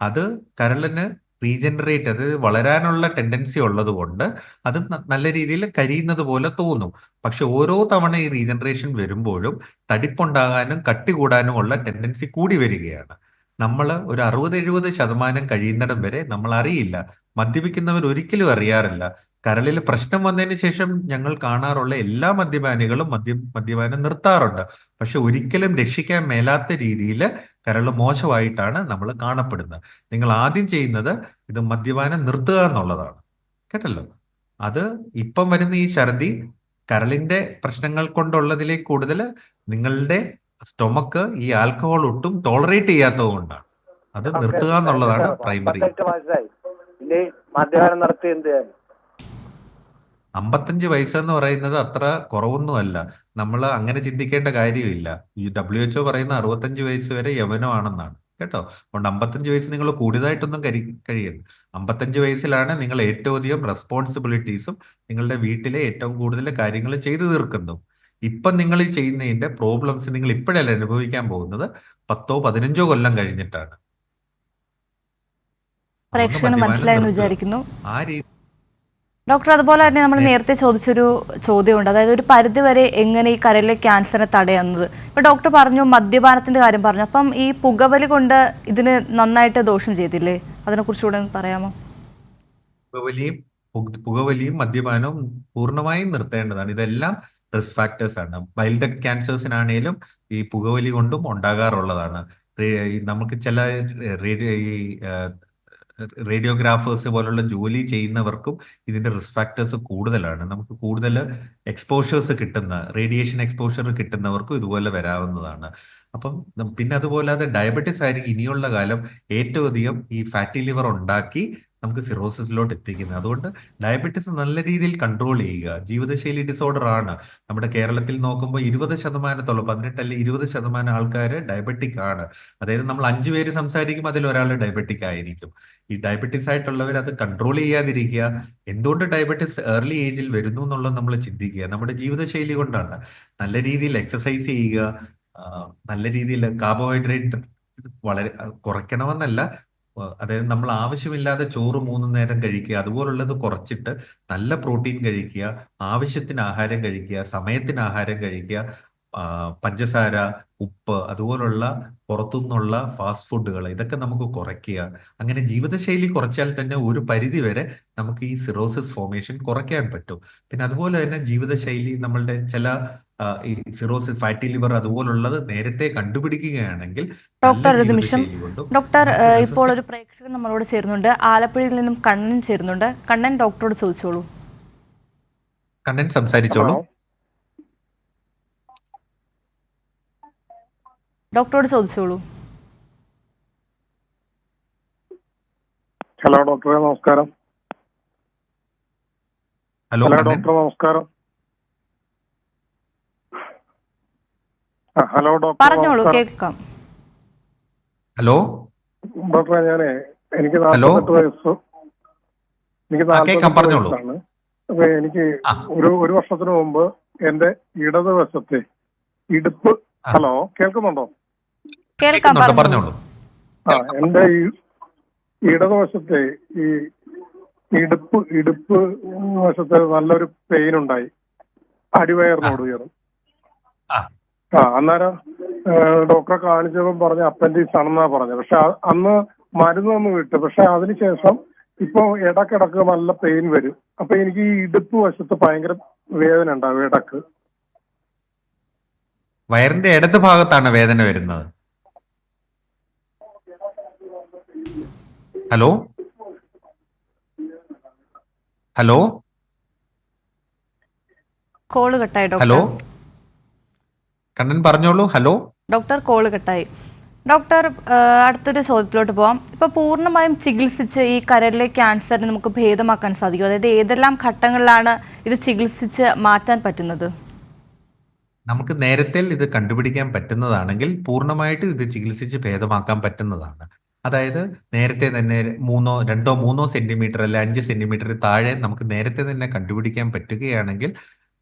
അത് കരളിന് റീജനറേറ്റ്, അതായത് വളരാനുള്ള ടെൻഡൻസി ഉള്ളത് കൊണ്ട് അത് നല്ല രീതിയിൽ കരിയുന്നത് പോലെ തോന്നും. പക്ഷെ ഓരോ തവണ ഈ റീജനറേഷൻ വരുമ്പോഴും തടിപ്പുണ്ടാകാനും കട്ടി കൂടാനും ഉള്ള ടെൻഡൻസി കൂടി വരികയാണ്. നമ്മൾ ഒരു 60-70% കഴിയുന്നിടം വരെ നമ്മൾ അറിയില്ല. മദ്യപിക്കുന്നവർ ഒരിക്കലും അറിയാറില്ല. കരളിൽ പ്രശ്നം വന്നതിന് ശേഷം ഞങ്ങൾ കാണാറുള്ള എല്ലാ മദ്യപാനികളും മദ്യപാനം നിർത്താറുണ്ട്. പക്ഷെ ഒരിക്കലും രക്ഷിക്കാൻ മേലാത്ത രീതിയിൽ കരൾ മോശമായിട്ടാണ് നമ്മൾ കാണപ്പെടുന്നത്. നിങ്ങൾ ആദ്യം ചെയ്യുന്നത് ഇത് മദ്യപാനം നിർത്തുക എന്നുള്ളതാണ്. കേട്ടല്ലോ? അത് ഇപ്പം വരുന്ന ഈ ഛർദി കരളിന്റെ പ്രശ്നങ്ങൾ കൊണ്ടുള്ളതിലേക്ക് കൂടുതൽ നിങ്ങളുടെ സ്റ്റൊമക്ക് ഈ ആൽക്കഹോൾ ഒട്ടും ടോളറേറ്റ് ചെയ്യാത്തത് കൊണ്ടാണ്. അത് നിർത്തുക എന്നുള്ളതാണ് പ്രൈമറി. 58 വയസ്സായി, ഇനി മദ്യപാനം നിർത്തി എന്ത് ചെയ്യാൻ? 55 വയസ്സെന്ന് പറയുന്നത് അത്ര കുറവൊന്നുമല്ല. നമ്മൾ അങ്ങനെ ചിന്തിക്കേണ്ട കാര്യമില്ല. ഈ WHO പറയുന്ന 65 വയസ്സ് വരെ യൗവനമാണെന്നാണ്. കേട്ടോ? അതുകൊണ്ട് 55 വയസ്സ് നിങ്ങൾ കൂടുതലായിട്ടൊന്നും കഴിയരുത്. 55 വയസ്സിലാണ് നിങ്ങൾ ഏറ്റവും അധികം റെസ്പോൺസിബിലിറ്റീസും നിങ്ങളുടെ വീട്ടിലെ ഏറ്റവും കൂടുതൽ കാര്യങ്ങൾ ചെയ്തു തീർക്കുന്നു. ഇപ്പം നിങ്ങൾ ഈ ചെയ്യുന്നതിന്റെ പ്രോബ്ലംസ് നിങ്ങൾ ഇപ്പോഴല്ല അനുഭവിക്കാൻ പോകുന്നത്, 10-15 കൊല്ലം കഴിഞ്ഞിട്ടാണ്. പ്രേക്ഷകന് മനസ്സിലായെന്ന് വിചാരിക്കുന്നു. ആ രീതി ഡോക്ടർ, അതുപോലെ തന്നെ നമ്മൾ നേരത്തെ ചോദിച്ചൊരു ചോദ്യമുണ്ട്, അതായത് ഒരു പരിധിവരെ എങ്ങനെ ഈ കരളിലെ ക്യാൻസറിനെ തടയുന്നത്. ഇപ്പൊ ഡോക്ടർ പറഞ്ഞു, മദ്യപാനത്തിന്റെ കാര്യം പറഞ്ഞു, അപ്പം ഈ പുകവലി കൊണ്ട് ഇതിന് നന്നായിട്ട് ദോഷം ചെയ്തില്ലേ? അതിനെ കുറിച്ചുകൂടെ പറയാമോ? പുകവലിയും മദ്യപാനവും പൂർണ്ണമായും നിർത്തേണ്ടതാണ്. ഇതെല്ലാം റിസ്ക് ഫാക്ടേഴ്സ് ആണ്. ബൈൽ ഡക്ട് ക്യാൻസേഴ്സിനാണേലും ഈ പുകവലി കൊണ്ടും ഉണ്ടാകാറുള്ളതാണ്. നമുക്ക് ചില റേഡിയോഗ്രാഫേഴ്സ് പോലുള്ള ജോലി ചെയ്യുന്നവർക്കും ഇതിന്റെ റിസ്ക് ഫാക്ടേഴ്സ് കൂടുതലാണ്. നമുക്ക് കൂടുതൽ എക്സ്പോഷേഴ്സ് കിട്ടുന്ന, റേഡിയേഷൻ എക്സ്പോഷർ കിട്ടുന്നവർക്കും ഇതുപോലെ വരാവുന്നതാണ്. അപ്പം പിന്നെ അതുപോലെ അത് ഡയബറ്റിസ് ആയിരിക്കും ഇനിയുള്ള കാലം ഏറ്റവും അധികം ഈ ഫാറ്റി ലിവർ ഉണ്ടാക്കി നമുക്ക് സിറോസിസിലോട്ട് എത്തിക്കുന്നത്. അതുകൊണ്ട് ഡയബറ്റിസ് നല്ല രീതിയിൽ കൺട്രോൾ ചെയ്യുക. ജീവിതശൈലി ഡിസോർഡർ ആണ്. നമ്മുടെ കേരളത്തിൽ നോക്കുമ്പോൾ 20%, 18 അല്ലെങ്കിൽ 20% ആൾക്കാർ ഡയബറ്റിക് ആണ്. അതായത് നമ്മൾ 5 പേര് സംസാരിക്കും, അതിൽ ഒരാൾ ഡയബറ്റിക് ആയിരിക്കും. ഈ ഡയബറ്റിസ് ആയിട്ടുള്ളവർ അത് കൺട്രോൾ ചെയ്യാതിരിക്കുക. എന്തുകൊണ്ട് ഡയബറ്റിസ് ഏർലി ഏജിൽ വരുന്നു എന്നുള്ളത് നമ്മൾ ചിന്തിക്കുക. നമ്മുടെ ജീവിതശൈലി കൊണ്ടാണ്. നല്ല രീതിയിൽ എക്സസൈസ് ചെയ്യുക, നല്ല രീതിയിൽ കാർബോഹൈഡ്രേറ്റ് വളരെ കുറയ്ക്കണമെന്നല്ല, അതായത് നമ്മൾ ആവശ്യമില്ലാതെ ചോറ് 3 നേരം കഴിക്കുക, അതുപോലുള്ളത് കുറച്ചിട്ട് നല്ല പ്രോട്ടീൻ കഴിക്കുക, ആവശ്യത്തിന് ആഹാരം കഴിക്കുക, സമയത്തിന് ആഹാരം കഴിക്കുക, പഞ്ചസാര, ഉപ്പ്, അതുപോലുള്ള പുറത്തുനിന്നുള്ള ഫാസ്റ്റ് ഫുഡുകൾ ഇതൊക്കെ നമുക്ക് കുറയ്ക്കുക. അങ്ങനെ ജീവിതശൈലി കുറച്ചാൽ തന്നെ ഒരു പരിധി വരെ നമുക്ക് ഈ സിറോസിസ് ഫോർമേഷൻ കുറയ്ക്കാൻ പറ്റും. പിന്നെ അതുപോലെ തന്നെ ജീവിതശൈലി നമ്മളുടെ ചില ഈ സിറോസിസ്, ഫാറ്റി ലിവർ അതുപോലുള്ളത് നേരത്തെ കണ്ടുപിടിക്കുകയാണെങ്കിൽ ഡോക്ടർ ഒരു നിമിഷം. ഡോക്ടർ, ഇപ്പോൾ ഒരു പ്രേക്ഷകൻ നമ്മളോട് ചേരുന്നുണ്ട്. ആലപ്പുഴയിൽ നിന്നും കണ്ണൻ ചേരുന്നുണ്ട്. കണ്ണൻ, ഡോക്ടറോട് ചോദിച്ചോളൂ. കണ്ണൻ സംസാരിച്ചോളൂ. ഡോക്ടറോട് ചോദിച്ചോളൂ. ഹലോ ഡോക്ടറെ, നമസ്കാരം. ഹലോ ഡോക്ടർ, നമസ്കാരം. ഹലോ ഡോക്ടർ, പറഞ്ഞോളൂ, കേൾക്കാം. ഹലോ ഡോക്ടറെ, എനിക്ക് 48 വയസ്സ്. എനിക്ക് 48 വയസ്സാണ്. അപ്പൊ എനിക്ക് ഒരു വർഷത്തിന് മുമ്പ് എന്റെ ഇടതുവശത്തെ ഇടുപ്പ്, ഹലോ കേൾക്കുന്നുണ്ടോ? കേൾക്കാം, പറഞ്ഞോളൂ. എന്റെ ഈ ഇടതുവശത്തെ ഈ ഇടുപ്പ് വശത്തെ നല്ലൊരു പെയിൻ ഉണ്ടായി, അടിവയറിനോട് ഉയർന്നു. അന്നേരം ഡോക്ടറെ കാണിച്ചപ്പോൾ പറഞ്ഞ അപ്പൻഡിക്സ് ആണെന്നാ പറഞ്ഞത്. പക്ഷെ അന്ന് മരുന്നൊന്ന് വിട്ടു. പക്ഷെ അതിനുശേഷം ഇപ്പൊ ഇടക്കിടക്ക് നല്ല പെയിൻ വരും. അപ്പൊ എനിക്ക് ഈ ഇടുപ്പ് വശത്ത് ഭയങ്കര വേദന ഉണ്ടാവും ഇടക്ക്. വയറിന്റെ ഇടത് ഭാഗത്താണ് വേദന വരുന്നത്. ഹലോ ഹലോ കോള് കട്ടായി. ഹലോ ഡോക്ടർ, കണ്ണൻ പറഞ്ഞോളൂ. ഹലോ ഡോക്ടർ, കോള് കട്ടായി. ഡോക്ടർ, അടുത്തൊരു ചോദ്യത്തിലോട്ട് പോവാം. ഇപ്പൊ പൂർണ്ണമായും ചികിത്സിച്ച് ഈ കരളിലെ ക്യാൻസറിനെ നമുക്ക് ഭേദമാക്കാൻ സാധിക്കും? അതായത് ഏതെല്ലാം ഘട്ടങ്ങളിലാണ് ഇത് ചികിത്സിച്ച് മാറ്റാൻ പറ്റുന്നത്? നമുക്ക് നേരത്തെ ഇത് കണ്ടുപിടിക്കാൻ പറ്റുന്നതാണെങ്കിൽ പൂർണ്ണമായിട്ടും ഇത് ചികിത്സിച്ച് ഭേദമാക്കാൻ പറ്റുന്നതാണ്. അതായത് നേരത്തെ തന്നെ 2-3 സെന്റിമീറ്റർ അല്ലെ 5 സെന്റിമീറ്റർ താഴെ നമുക്ക് നേരത്തെ തന്നെ കണ്ടുപിടിക്കാൻ പറ്റുകയാണെങ്കിൽ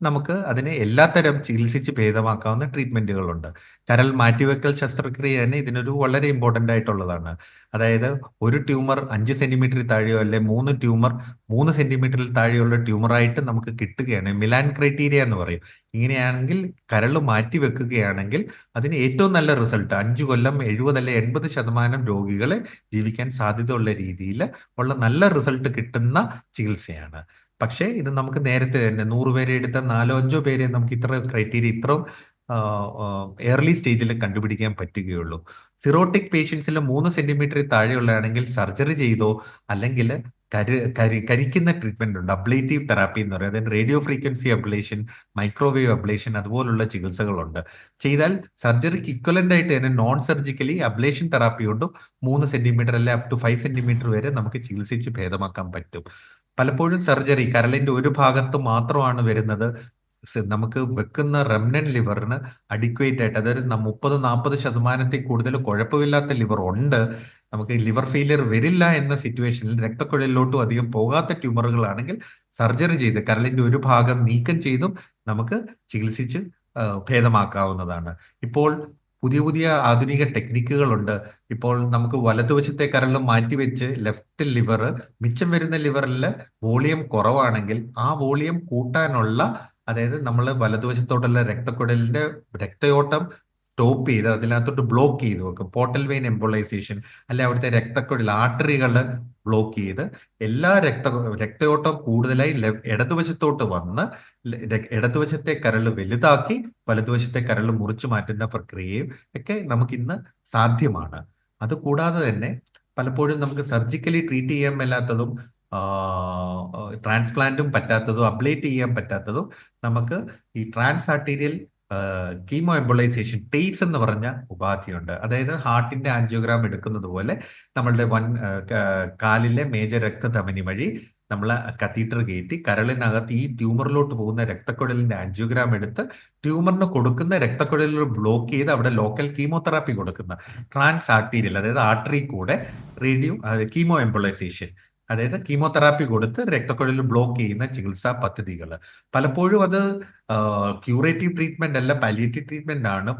നമുക്ക് അതിനെ എല്ലാത്തരം ചികിത്സിച്ച് ഭേദമാക്കാവുന്ന ട്രീറ്റ്മെന്റുകളുണ്ട്. കരൾ മാറ്റിവെക്കൽ ശസ്ത്രക്രിയ തന്നെ ഇതിനൊരു വളരെ ഇമ്പോർട്ടന്റ് ആയിട്ടുള്ളതാണ്. അതായത് ഒരു ട്യൂമർ 5 സെന്റിമീറ്ററിൽ താഴെയോ അല്ലെ 3 ട്യൂമർ 3 സെന്റിമീറ്ററിൽ താഴെയുള്ള ട്യൂമറായിട്ട് നമുക്ക് കിട്ടുകയാണ്, മിലാൻ ക്രൈറ്റീരിയ എന്ന് പറയും. ഇങ്ങനെയാണെങ്കിൽ കരൾ മാറ്റിവെക്കുകയാണെങ്കിൽ അതിന് ഏറ്റവും നല്ല റിസൾട്ട് 5 കൊല്ലം 70 അല്ലെ 80% രോഗികളെ ജീവിക്കാൻ സാധ്യതയുള്ള രീതിയിൽ ഉള്ള നല്ല റിസൾട്ട് കിട്ടുന്ന ചികിത്സയാണ്. പക്ഷേ ഇത് നമുക്ക് നേരത്തെ തന്നെ 100 പേരെ എടുത്ത 4-5 പേരെ നമുക്ക് ഇത്ര ക്രൈറ്റീരിയ ഇത്രയും ഏർലി സ്റ്റേജിൽ കണ്ടുപിടിക്കാൻ പറ്റുകയുള്ളൂ. സിറോട്ടിക് പേഷ്യൻസിൽ 3 സെന്റിമീറ്ററിൽ താഴെയുള്ളതാണെങ്കിൽ സർജറി ചെയ്തോ അല്ലെങ്കിൽ കരിക്കുന്ന ട്രീറ്റ്മെന്റ് ഉണ്ട്, അബ്ലേറ്റീവ് തെറാപ്പി എന്ന് പറയും. അതായത് radio frequency ablation, microwave ablation അതുപോലുള്ള ചികിത്സകളുണ്ട്. ചെയ്താൽ സർജറിക്ക് ഇക്വലന്റ് ആയിട്ട് തന്നെ നോൺ സർജിക്കലി അബ്ലേഷൻ തെറാപ്പി കൊണ്ടും 3 സെന്റിമീറ്റർ അല്ലെ അപ് ടു 5 സെന്റിമീറ്റർ വരെ നമുക്ക് ചികിത്സിച്ച് ഭേദമാക്കാൻ പറ്റും. പലപ്പോഴും സർജറി കരളിന്റെ ഒരു ഭാഗത്ത് മാത്രമാണ് വരുന്നത്. നമുക്ക് വെക്കുന്ന റെമനന്റ് ലിവറിന് അഡിക്വേറ്റ് ആയിട്ട്, അതായത് 30-40% കൂടുതൽ കുഴപ്പമില്ലാത്ത ലിവർ ഉണ്ട്, നമുക്ക് ലിവർ ഫെയിലിയർ വരില്ല എന്ന സിറ്റുവേഷനിൽ രക്തക്കുഴലിലോട്ടും അധികം പോകാത്ത ട്യൂമറുകളാണെങ്കിൽ സർജറി ചെയ്ത് കരളിന്റെ ഒരു ഭാഗം നീക്കം ചെയ്തും നമുക്ക് ചികിത്സിച്ച് ഭേദമാക്കാവുന്നതാണ്. ഇപ്പോൾ പുതിയ പുതിയ ആധുനിക ടെക്നിക്കുകളുണ്ട്. ഇപ്പോൾ നമുക്ക് വലതുവശത്തെ കരൾ മാറ്റിവെച്ച് ലെഫ്റ്റ് ലിവർ, മിച്ചം വരുന്ന ലിവറിൽ വോളിയം കുറവാണെങ്കിൽ ആ വോളിയം കൂട്ടാനുള്ള, അതായത് നമ്മൾ വലതുവശത്തോട്ടുള്ള രക്തക്കുഴലിന്റെ രക്തയോട്ടം സ്റ്റോപ്പ് ചെയ്ത് അതിനകത്തോട്ട് ബ്ലോക്ക് ചെയ്ത് വെക്കും, പോർട്ടൽ വെയിൻ എംബോളൈസേഷൻ, അല്ലെ അവിടുത്തെ രക്തക്കുഴൽ ആർട്ടറികൾ ബ്ലോക്ക് ചെയ്ത് എല്ലാ രക്തയോട്ടം കൂടുതലായി ഇടതുവശത്തോട്ട് വന്ന് ഇടതുവശത്തെ കരൾ വലുതാക്കി വലതുവശത്തെ കരൾ മുറിച്ചു മാറ്റുന്ന പ്രക്രിയയും ഒക്കെ നമുക്കിന്ന് സാധ്യമാണ്. അതുകൂടാതെ തന്നെ പലപ്പോഴും നമുക്ക് സർജിക്കലി ട്രീറ്റ് ചെയ്യാൻ മേലാത്തതും ട്രാൻസ്പ്ലാന്റും പറ്റാത്തതും അബ്ലേറ്റ് ചെയ്യാൻ പറ്റാത്തതും നമുക്ക് ഈ ട്രാൻസ് ആർട്ടീരിയൽ കീമോ എംബോളൈസേഷൻ, ടേസ് എന്ന് പറഞ്ഞ ഉപാധിയുണ്ട്. അതായത് ഹാർട്ടിന്റെ ആൻജിയോഗ്രാം എടുക്കുന്നത് പോലെ നമ്മളുടെ കാലിലെ മേജർ രക്തധമനി വഴി നമ്മൾ കത്തീറ്റർ കയറ്റി കരളിനകത്ത് ഈ ട്യൂമറിലോട്ട് പോകുന്ന രക്തക്കുഴലിന്റെ ആൻജിയോഗ്രാം എടുത്ത് ട്യൂമറിന് കൊടുക്കുന്ന രക്തക്കുഴലിൽ ബ്ലോക്ക് ചെയ്ത് അവിടെ ലോക്കൽ കീമോതെറാപ്പി കൊടുക്കുന്ന ട്രാൻസ് ആർട്ടീരിയൽ, അതായത് ആർട്ടറി കൂടെ കീമോ എംബോളൈസേഷൻ, അതായത് കീമോതെറാപ്പി കൊടുത്ത് രക്തക്കുഴലിൽ ബ്ലോക്ക് ചെയ്യുന്ന ചികിത്സാ പദ്ധതികൾ. പലപ്പോഴും അത് ക്യൂറേറ്റീവ് ട്രീറ്റ്മെന്റ് അല്ല, പാലിയേറ്റീവ് ട്രീറ്റ്മെന്റ് ആണ്.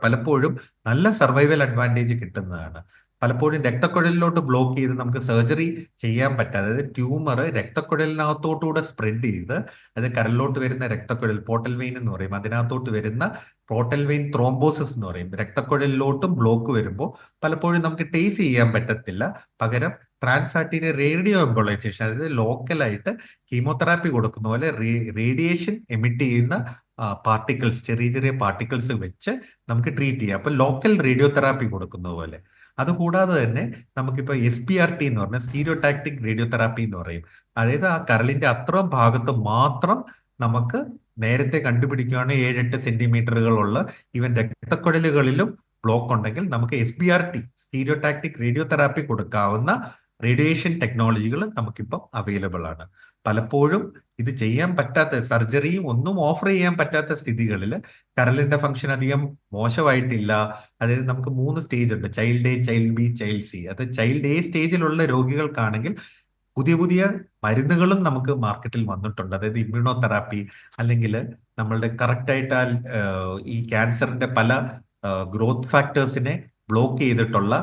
പലപ്പോഴും നല്ല സർവൈവൽ അഡ്വാൻറ്റേജ് കിട്ടുന്നതാണ്. പലപ്പോഴും രക്തക്കുഴലിലോട്ട് ബ്ലോക്ക് ചെയ്ത് നമുക്ക് സർജറി ചെയ്യാൻ പറ്റാതെ, അതായത് ട്യൂമർ രക്തക്കുഴലിനകത്തോട്ടുകൂടെ സ്പ്രെഡ് ചെയ്ത് അത് കരളിലോട്ട് വരുന്ന രക്തക്കുഴൽ, പോർട്ടൽ വെയിൻ എന്ന് പറയും, അതിനകത്തോട്ട് വരുന്ന പോർട്ടൽ വെയിൻ ത്രോംബോസിസ് എന്ന് പറയും. രക്തക്കുഴലിലോട്ടും ബ്ലോക്ക് വരുമ്പോൾ പലപ്പോഴും നമുക്ക് ടേസ്റ്റ് ചെയ്യാൻ പറ്റത്തില്ല. പകരം ട്രാൻസ് ആർട്ടീരിയൽ റേഡിയോ എംബോളൈസേഷൻ, അതായത് ലോക്കലായിട്ട് കീമോതെറാപ്പി കൊടുക്കുന്ന പോലെ റേഡിയേഷൻ എമിറ്റ് ചെയ്യുന്ന പാർട്ടിക്കിൾസ്, ചെറിയ ചെറിയ പാർട്ടിക്കിൾസ് വെച്ച് നമുക്ക് ട്രീറ്റ് ചെയ്യാം. അപ്പൊ ലോക്കൽ റേഡിയോ തെറാപ്പി കൊടുക്കുന്ന പോലെ. അതുകൂടാതെ തന്നെ നമുക്കിപ്പോൾ SBRT എന്ന് പറഞ്ഞാൽ സ്റ്റീരിയോടാക്ടിക് റേഡിയോ തെറാപ്പി എന്ന് പറയും. അതായത് ആ കരളിന്റെ അത്രയും ഭാഗത്ത് മാത്രം നമുക്ക് നേരത്തെ കണ്ടുപിടിക്കുകയാണ് 7-8 സെന്റിമീറ്ററുകളുള്ള ഈവൻ രക്തക്കുഴലുകളിലും ബ്ലോക്ക് ഉണ്ടെങ്കിൽ നമുക്ക് SBRT, സ്റ്റീരിയോടാക്ടിക് റേഡിയോ തെറാപ്പി കൊടുക്കാവുന്ന റേഡിയേഷൻ ടെക്നോളജികൾ നമുക്കിപ്പം അവൈലബിൾ ആണ്. പലപ്പോഴും ഇത് ചെയ്യാൻ പറ്റാത്ത, സർജറിയും ഒന്നും ഓഫർ ചെയ്യാൻ പറ്റാത്ത സ്ഥിതികളിൽ കരളിന്റെ ഫംഗ്ഷൻ അധികം മോശമായിട്ടില്ല. അതായത് നമുക്ക് 3 സ്റ്റേജ് ഉണ്ട്, child A, child B, child C. അത് ചൈൽഡ് A സ്റ്റേജിലുള്ള രോഗികൾക്കാണെങ്കിൽ പുതിയ പുതിയ മരുന്നുകളും നമുക്ക് മാർക്കറ്റിൽ വന്നിട്ടുണ്ട്. അതായത് ഇമ്മ്യൂണോ തെറാപ്പി, അല്ലെങ്കിൽ നമ്മളുടെ കറക്റ്റായിട്ട് ഈ ക്യാൻസറിന്റെ പല ഗ്രോത്ത് ഫാക്ടേഴ്സിനെ ബ്ലോക്ക് ചെയ്തിട്ടുള്ള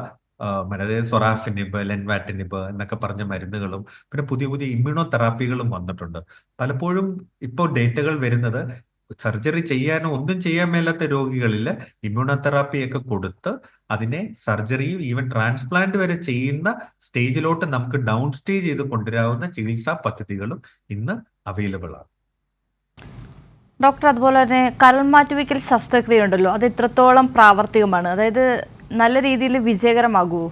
അതായത് സൊറാഫിനിബ്, ലെൻവാറ്റിനിബ് എന്നൊക്കെ പറഞ്ഞ മരുന്നുകളും പിന്നെ പുതിയ പുതിയ ഇമ്മ്യൂണോ തെറാപ്പികളും വന്നിട്ടുണ്ട്. പലപ്പോഴും ഇപ്പോൾ ഡേറ്റകൾ വരുന്നത് സർജറി ചെയ്യാനോ ഒന്നും ചെയ്യാൻ മേലാത്ത രോഗികളിൽ ഇമ്മ്യൂണോ തെറാപ്പിയൊക്കെ കൊടുത്ത് അതിനെ സർജറിയും ഈവൻ ട്രാൻസ്പ്ലാന്റ് വരെ ചെയ്യുന്ന സ്റ്റേജിലോട്ട് നമുക്ക് ഡൗൺ സ്റ്റേജ് ചെയ്ത് കൊണ്ടുവരാവുന്ന ചികിത്സാ പദ്ധതികളും ഇന്ന് അവൈലബിൾ ആണ്. ഡോക്ടർ, അതുപോലെ തന്നെ കരൾ മാറ്റിവെക്കൽ ശസ്ത്രക്രിയ ഉണ്ടല്ലോ, അത് എത്രത്തോളം പ്രാവർത്തികമാണ്? അതായത് നല്ല രീതിയിൽ വിജയകരമാകുമോ?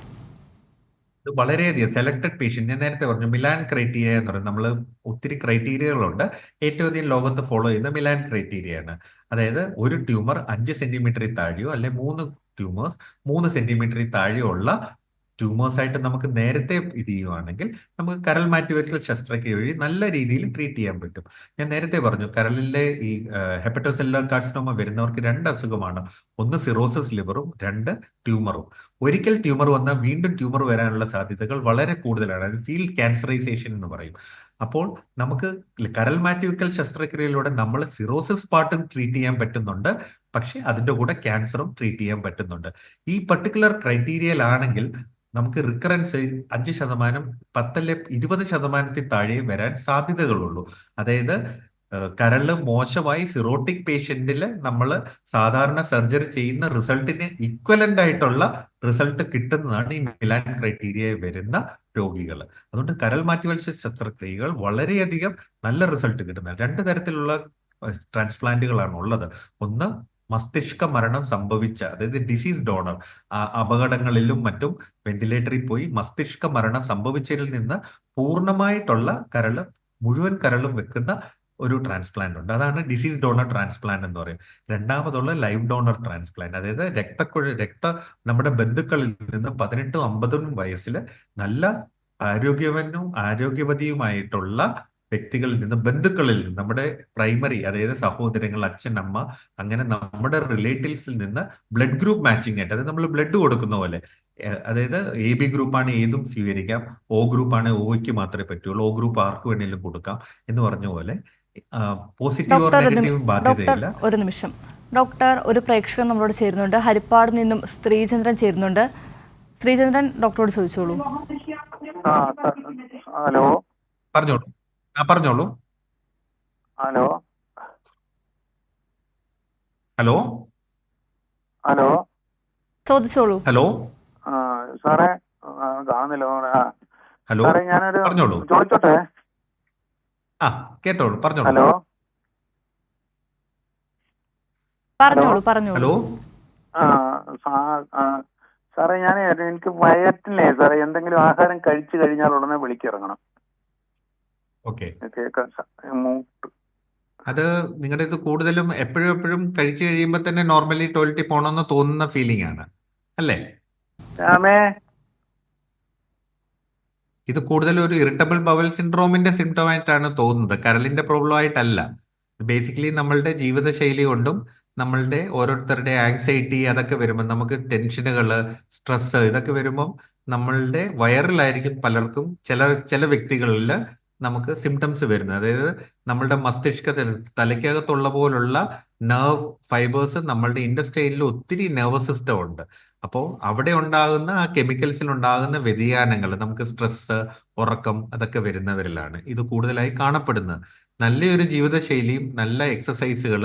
വളരെയധികം സെലക്ടഡ് പേഷ്യന്റ്, ഞാൻ നേരത്തെ പറഞ്ഞു മിലാൻ ക്രൈറ്റീരിയ എന്ന് പറയുന്നത്, നമ്മൾ ഒത്തിരി ക്രൈറ്റീരിയകളുണ്ട്. ഏറ്റവും അധികം ലോകത്ത് ഫോളോ ചെയ്യുന്ന മിലാൻ ക്രൈറ്റീരിയ ആണ്. അതായത് ഒരു ട്യൂമർ 5 സെന്റിമീറ്ററിൽ താഴെയോ അല്ലെ 3 ട്യൂമേഴ്സ് 3 സെന്റിമീറ്ററിൽ താഴെയോ ഉള്ള ട്യൂമേഴ്സ് ആയിട്ട് നമുക്ക് നേരത്തെ ഇത് ചെയ്യുവാണെങ്കിൽ നമുക്ക് കരൾ മാറ്റിവെക്കൽ ശസ്ത്രക്രിയ വഴി നല്ല രീതിയിൽ ട്രീറ്റ് ചെയ്യാൻ പറ്റും. ഞാൻ നേരത്തെ പറഞ്ഞു കരളിലെ ഈ ഹെപ്പറ്റോസെല്ലുലാർ കാർസിനോമ വരുന്നവർക്ക് രണ്ട് അസുഖമാണ്. ഒന്ന് സിറോസിസ് ലിവറും, രണ്ട് ട്യൂമറും. ഒരിക്കൽ ട്യൂമർ വന്നാൽ വീണ്ടും ട്യൂമർ വരാനുള്ള സാധ്യതകൾ വളരെ കൂടുതലാണ്. അത് ഫീൽഡ് ക്യാൻസറൈസേഷൻ എന്ന് പറയും. അപ്പോൾ നമുക്ക് കരൾ മാറ്റിവെക്കൽ ശസ്ത്രക്രിയയിലൂടെ നമ്മൾ സിറോസിസ് പാർട്ടും ട്രീറ്റ് ചെയ്യാൻ പറ്റുന്നുണ്ട്, പക്ഷെ അതിന്റെ കൂടെ ക്യാൻസറും ട്രീറ്റ് ചെയ്യാൻ പറ്റുന്നുണ്ട്. ഈ പർട്ടിക്കുലർ ക്രൈറ്റീരിയയിലാണെങ്കിൽ നമുക്ക് റിക്കറൻസ് 5%, 10-20% താഴെ വരാൻ സാധ്യതകളുള്ളൂ. അതായത് കരള് മോശമായി സിറോട്ടിക് പേഷ്യന്റിൽ നമ്മൾ സാധാരണ സർജറി ചെയ്യുന്ന റിസൾട്ടിന് ഇക്വലന്റ് ആയിട്ടുള്ള റിസൾട്ട് കിട്ടുന്നതാണ് ഈ മിലാൻ ക്രൈറ്റീരിയ വരുന്ന രോഗികൾ. അതുകൊണ്ട് കരൾ മാറ്റിവെക്കൽ ശസ്ത്രക്രിയകൾ വളരെയധികം നല്ല റിസൾട്ട് കിട്ടുന്ന രണ്ട് തരത്തിലുള്ള ട്രാൻസ്പ്ലാന്റുകളാണ് ഉള്ളത്. ഒന്ന് മസ്തിഷ്ക മരണം സംഭവിച്ച, അതായത് ഡിസീസ് ഡോണർ, അപകടങ്ങളിലും മറ്റും വെന്റിലേറ്ററിൽ പോയി മസ്തിഷ്ക മരണം സംഭവിച്ചതിൽ നിന്ന് പൂർണ്ണമായിട്ടുള്ള കരള്, മുഴുവൻ കരളും വെക്കുന്ന ഒരു ട്രാൻസ്പ്ലാന്റ് ഉണ്ട്. അതാണ് ഡിസീസ് ഡോണർ ട്രാൻസ്പ്ലാന്റ് എന്ന് പറയും. രണ്ടാമതുള്ള ലൈവ് ഡോണർ ട്രാൻസ്പ്ലാന്റ്, അതായത് നമ്മുടെ ബന്ധുക്കളിൽ നിന്ന് 18-50 വയസ്സിൽ നല്ല ആരോഗ്യവതിയുമായിട്ടുള്ള വ്യക്തികളിൽ നിന്ന്, ബന്ധുക്കളിൽ നിന്ന്, നമ്മുടെ പ്രൈമറി, അതായത് സഹോദരങ്ങൾ, അച്ഛൻ, അമ്മ, അങ്ങനെ നമ്മുടെ റിലേറ്റീവ്സിൽ നിന്ന് ബ്ലഡ് ഗ്രൂപ്പ് മാച്ചിങ് ആയിട്ട്, അതായത് നമ്മൾ ബ്ലഡ് കൊടുക്കുന്ന പോലെ, അതായത് AB ഗ്രൂപ്പാണ് ഏതും സ്വീകരിക്കാം, O ഗ്രൂപ്പാണ് Oയ്ക്ക് മാത്രമേ പറ്റുള്ളൂ, O ഗ്രൂപ്പ് ആർക്ക് വേണേലും കൊടുക്കാം എന്ന് പറഞ്ഞ പോലെ പോസിറ്റീവ് ഓർ നെഗറ്റീവ് ബാധ്യതയില്ല. ഒരു നിമിഷം ഡോക്ടർ, ഒരു പ്രേക്ഷകൻ നമ്മളോട് ചേരുന്നുണ്ട്. ഹരിപ്പാട് നിന്നും ശ്രീചന്ദ്രൻ ചേരുന്നുണ്ട്. ശ്രീചന്ദ്രൻ, ഡോക്ടറോട് ചോദിച്ചോളൂ. ഹലോ, പറഞ്ഞോളൂ. പറഞ്ഞോളൂ. ഹലോ ഹലോ ഹലോ ചോദിച്ചോളൂ. ഹലോ സാറേ, കാണുന്നില്ല. ഹലോ, സാറേ, ഞാനൊരു പറഞ്ഞോളൂ. ചോദിച്ചോട്ടെ? കേട്ടോളൂ, പറഞ്ഞോളൂ. ഹലോ പറഞ്ഞോളൂ. ഹലോ. സാറേ, എനിക്ക് വയറ്റിലേ സാറേ എന്തെങ്കിലും ആഹാരം കഴിച്ചു കഴിഞ്ഞാൽ ഉടനെ വിളിക്കിറങ്ങണം. ഓക്കെ, കേൾക്കാൻ അത് നിങ്ങളുടെ ഇത് കൂടുതലും എപ്പോഴും കഴിച്ചു കഴിയുമ്പോൾ തന്നെ നോർമലി ടോയ്ലറ്റിൽ പോകണമെന്ന് തോന്നുന്ന ഫീലിംഗ് ആണ് അല്ലേ? ഇത് കൂടുതൽ ഒരു ഇറിറ്റബിൾ ബവൽ സിൻഡ്രോമിന്റെ സിംറ്റം ആയിട്ടാണ് തോന്നുന്നത്, കരളിന്റെ പ്രോബ്ലം ആയിട്ടല്ല. ബേസിക്കലി നമ്മളുടെ ജീവിതശൈലി കൊണ്ടും നമ്മളുടെ ഓരോരുത്തരുടെ ആങ്സൈറ്റി അതൊക്കെ വരുമ്പോൾ, നമുക്ക് ടെൻഷനുകൾ, സ്ട്രെസ് ഇതൊക്കെ വരുമ്പം നമ്മളുടെ വയറിലായിരിക്കും പലർക്കും ചില വ്യക്തികളിൽ നമുക്ക് സിംറ്റംസ് വരുന്നത്. അതായത് നമ്മളുടെ തലയ്ക്കകത്തുള്ള പോലുള്ള നെർവ് ഫൈബേഴ്സ്, നമ്മളുടെ ഇൻഡസ്ട്രിയിൽ ഒത്തിരി നെർവസ് സിസ്റ്റം ഉണ്ട്. അപ്പോൾ അവിടെ ഉണ്ടാകുന്ന ആ കെമിക്കൽസിൽ ഉണ്ടാകുന്ന വ്യതിയാനങ്ങൾ, നമുക്ക് സ്ട്രെസ്, ഉറക്കം അതൊക്കെ വരുന്നവരിലാണ് ഇത് കൂടുതലായി കാണപ്പെടുന്നത്. നല്ലൊരു ജീവിതശൈലിയും നല്ല എക്സസൈസുകൾ,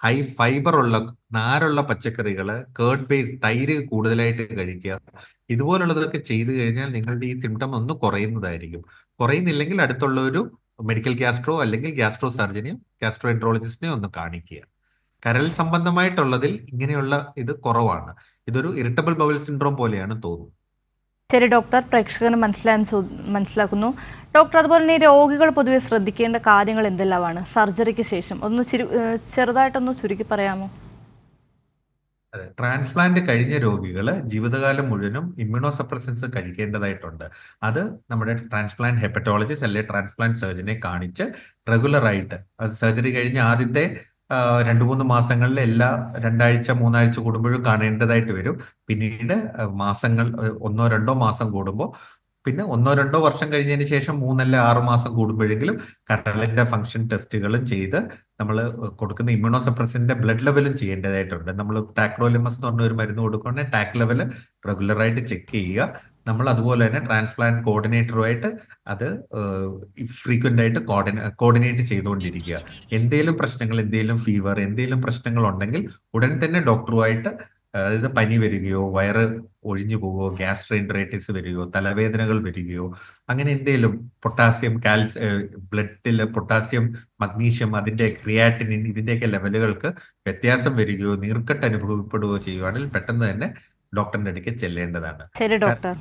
ഹൈ ഫൈബർ ഉള്ള നാരുള്ള പച്ചക്കറികൾ, കേർഡ് ബേസ്, തൈര് കൂടുതലായിട്ട് കഴിക്കുക, ഇതുപോലുള്ളതൊക്കെ ചെയ്തു കഴിഞ്ഞാൽ നിങ്ങളുടെ ഈ സിംറ്റം ഒന്ന് കുറയുന്നതായിരിക്കും. കുറയുന്നില്ലെങ്കിൽ അടുത്തുള്ള ഒരു മെഡിക്കൽ ഗ്യാസ്ട്രോ അല്ലെങ്കിൽ ഗ്യാസ്ട്രോ സർജനെയോ ഗ്യാസ്ട്രോ എൻട്രോളജിസ്റ്റിനെയോ ഒന്ന് കാണിക്കുക. കരൾ സംബന്ധമായിട്ടുള്ളതിൽ ഇങ്ങനെയുള്ള ഇത് കുറവാണ്. ഇതൊരു ഇറിറ്റബിൾ ബവൽ സിൻഡ്രോം പോലെയാണ് തോന്നുന്നത്. ശരി ഡോക്ടർ, പ്രേക്ഷകന് മനസ്സിലാക്കുന്നു. ഡോക്ടർ, അതുപോലെ തന്നെ രോഗികൾ പൊതുവെ ശ്രദ്ധിക്കേണ്ട കാര്യങ്ങൾ എന്തെല്ലാമാണ് സർജറിക്ക് ശേഷം? ഒന്ന് ചെറുതായിട്ടൊന്ന് ചുരുക്കി പറയാമോ? അതെ, ട്രാൻസ്പ്ലാന്റ് കഴിഞ്ഞ രോഗികൾ ജീവിതകാലം മുഴുവനും ഇമ്മ്യൂണോ സപ്രസൻസ് കഴിക്കേണ്ടതായിട്ടുണ്ട്. അത് നമ്മുടെ ട്രാൻസ്പ്ലാന്റ് ഹെപ്പറ്റോളജിസ്റ്റ് അല്ലെങ്കിൽ ട്രാൻസ്പ്ലാന്റ് സർജനെ കാണിച്ച് റെഗുലറായിട്ട്, അത് സർജറി കഴിഞ്ഞ് ആദ്യത്തെ 2-3 മാസങ്ങളിൽ എല്ലാ 2 ആഴ്ച 3 ആഴ്ച കൂടുമ്പോഴും കാണേണ്ടതായിട്ട് വരും. പിന്നീട് മാസങ്ങൾ 1-2 മാസം കൂടുമ്പോൾ, പിന്നെ 1-2 വർഷം കഴിഞ്ഞതിന് ശേഷം 3-6 മാസം കൂടുമ്പോഴെങ്കിലും കരളിന്റെ ഫംഗ്ഷൻ ടെസ്റ്റുകളും ചെയ്ത് നമ്മൾ കൊടുക്കുന്ന ഇമ്മ്യൂണോ സപ്രസന്റിന്റെ ബ്ലഡ് ലെവലും ചെയ്യേണ്ടതായിട്ടുണ്ട്. നമ്മൾ ടാക്രോലിമസ് എന്ന് പറഞ്ഞ ഒരു മരുന്ന് കൊടുക്കുകയാണെങ്കിൽ ടാക് ലെവൽ റെഗുലറായിട്ട് ചെക്ക് ചെയ്യുക. നമ്മൾ അതുപോലെ തന്നെ ട്രാൻസ്പ്ലാന്റ് കോർഡിനേറ്ററുമായിട്ട് അത് ഫ്രീക്വന്റ് ആയിട്ട് കോർഡിനേറ്റ് ചെയ്തുകൊണ്ടിരിക്കുക. എന്തെങ്കിലും പ്രശ്നങ്ങൾ, എന്തെങ്കിലും ഫീവർ, എന്തെങ്കിലും പ്രശ്നങ്ങൾ ഉണ്ടെങ്കിൽ ഉടൻ തന്നെ ഡോക്ടറുമായിട്ട്, അതായത് പനി വരികയോ, വയറ് ഒഴിഞ്ഞു പോവുകയോ, ഗ്യാസ്ട്രെൻറ്ററൈറ്റിസ് വരികയോ, തലവേദനകൾ വരികയോ, അങ്ങനെ എന്തെങ്കിലും പൊട്ടാസ്യം, ബ്ലഡിൽ പൊട്ടാസ്യം, മഗ്നീഷ്യം, അതിന്റെ ക്രിയാറ്റിനിൻ, ഇതിന്റെയൊക്കെ ലെവലുകൾക്ക് വ്യത്യാസം വരികയോ നീർക്കെട്ട് അനുഭവപ്പെടുകയോ ചെയ്യുകയാണെങ്കിൽ പെട്ടെന്ന് തന്നെ ഡോക്ടറിന്റെ അടുക്കൽ ചെല്ലേണ്ടതാണ്. ശരി ഡോക്ടർ.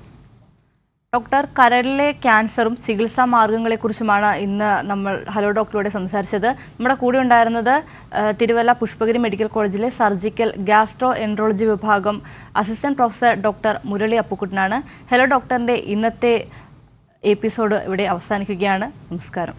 ഡോക്ടർ, കരളിലെ ക്യാൻസറും ചികിത്സാ മാർഗങ്ങളെക്കുറിച്ചുമാണ് ഇന്ന് നമ്മൾ ഹലോ ഡോക്ടറോട് സംസാരിച്ചത്. നമ്മുടെ കൂടെ ഉണ്ടായിരുന്നത് തിരുവല്ല പുഷ്പഗിരി മെഡിക്കൽ കോളേജിലെ സർജിക്കൽ ഗ്യാസ്ട്രോ എൻട്രോളജി വിഭാഗം അസിസ്റ്റന്റ് പ്രൊഫസർ ഡോക്ടർ മുരളി അപ്പുക്കുട്ടനാണ്. ഹലോ ഡോക്ടറിൻ്റെ ഇന്നത്തെ എപ്പിസോഡ് ഇവിടെ അവസാനിക്കുകയാണ്. നമസ്കാരം.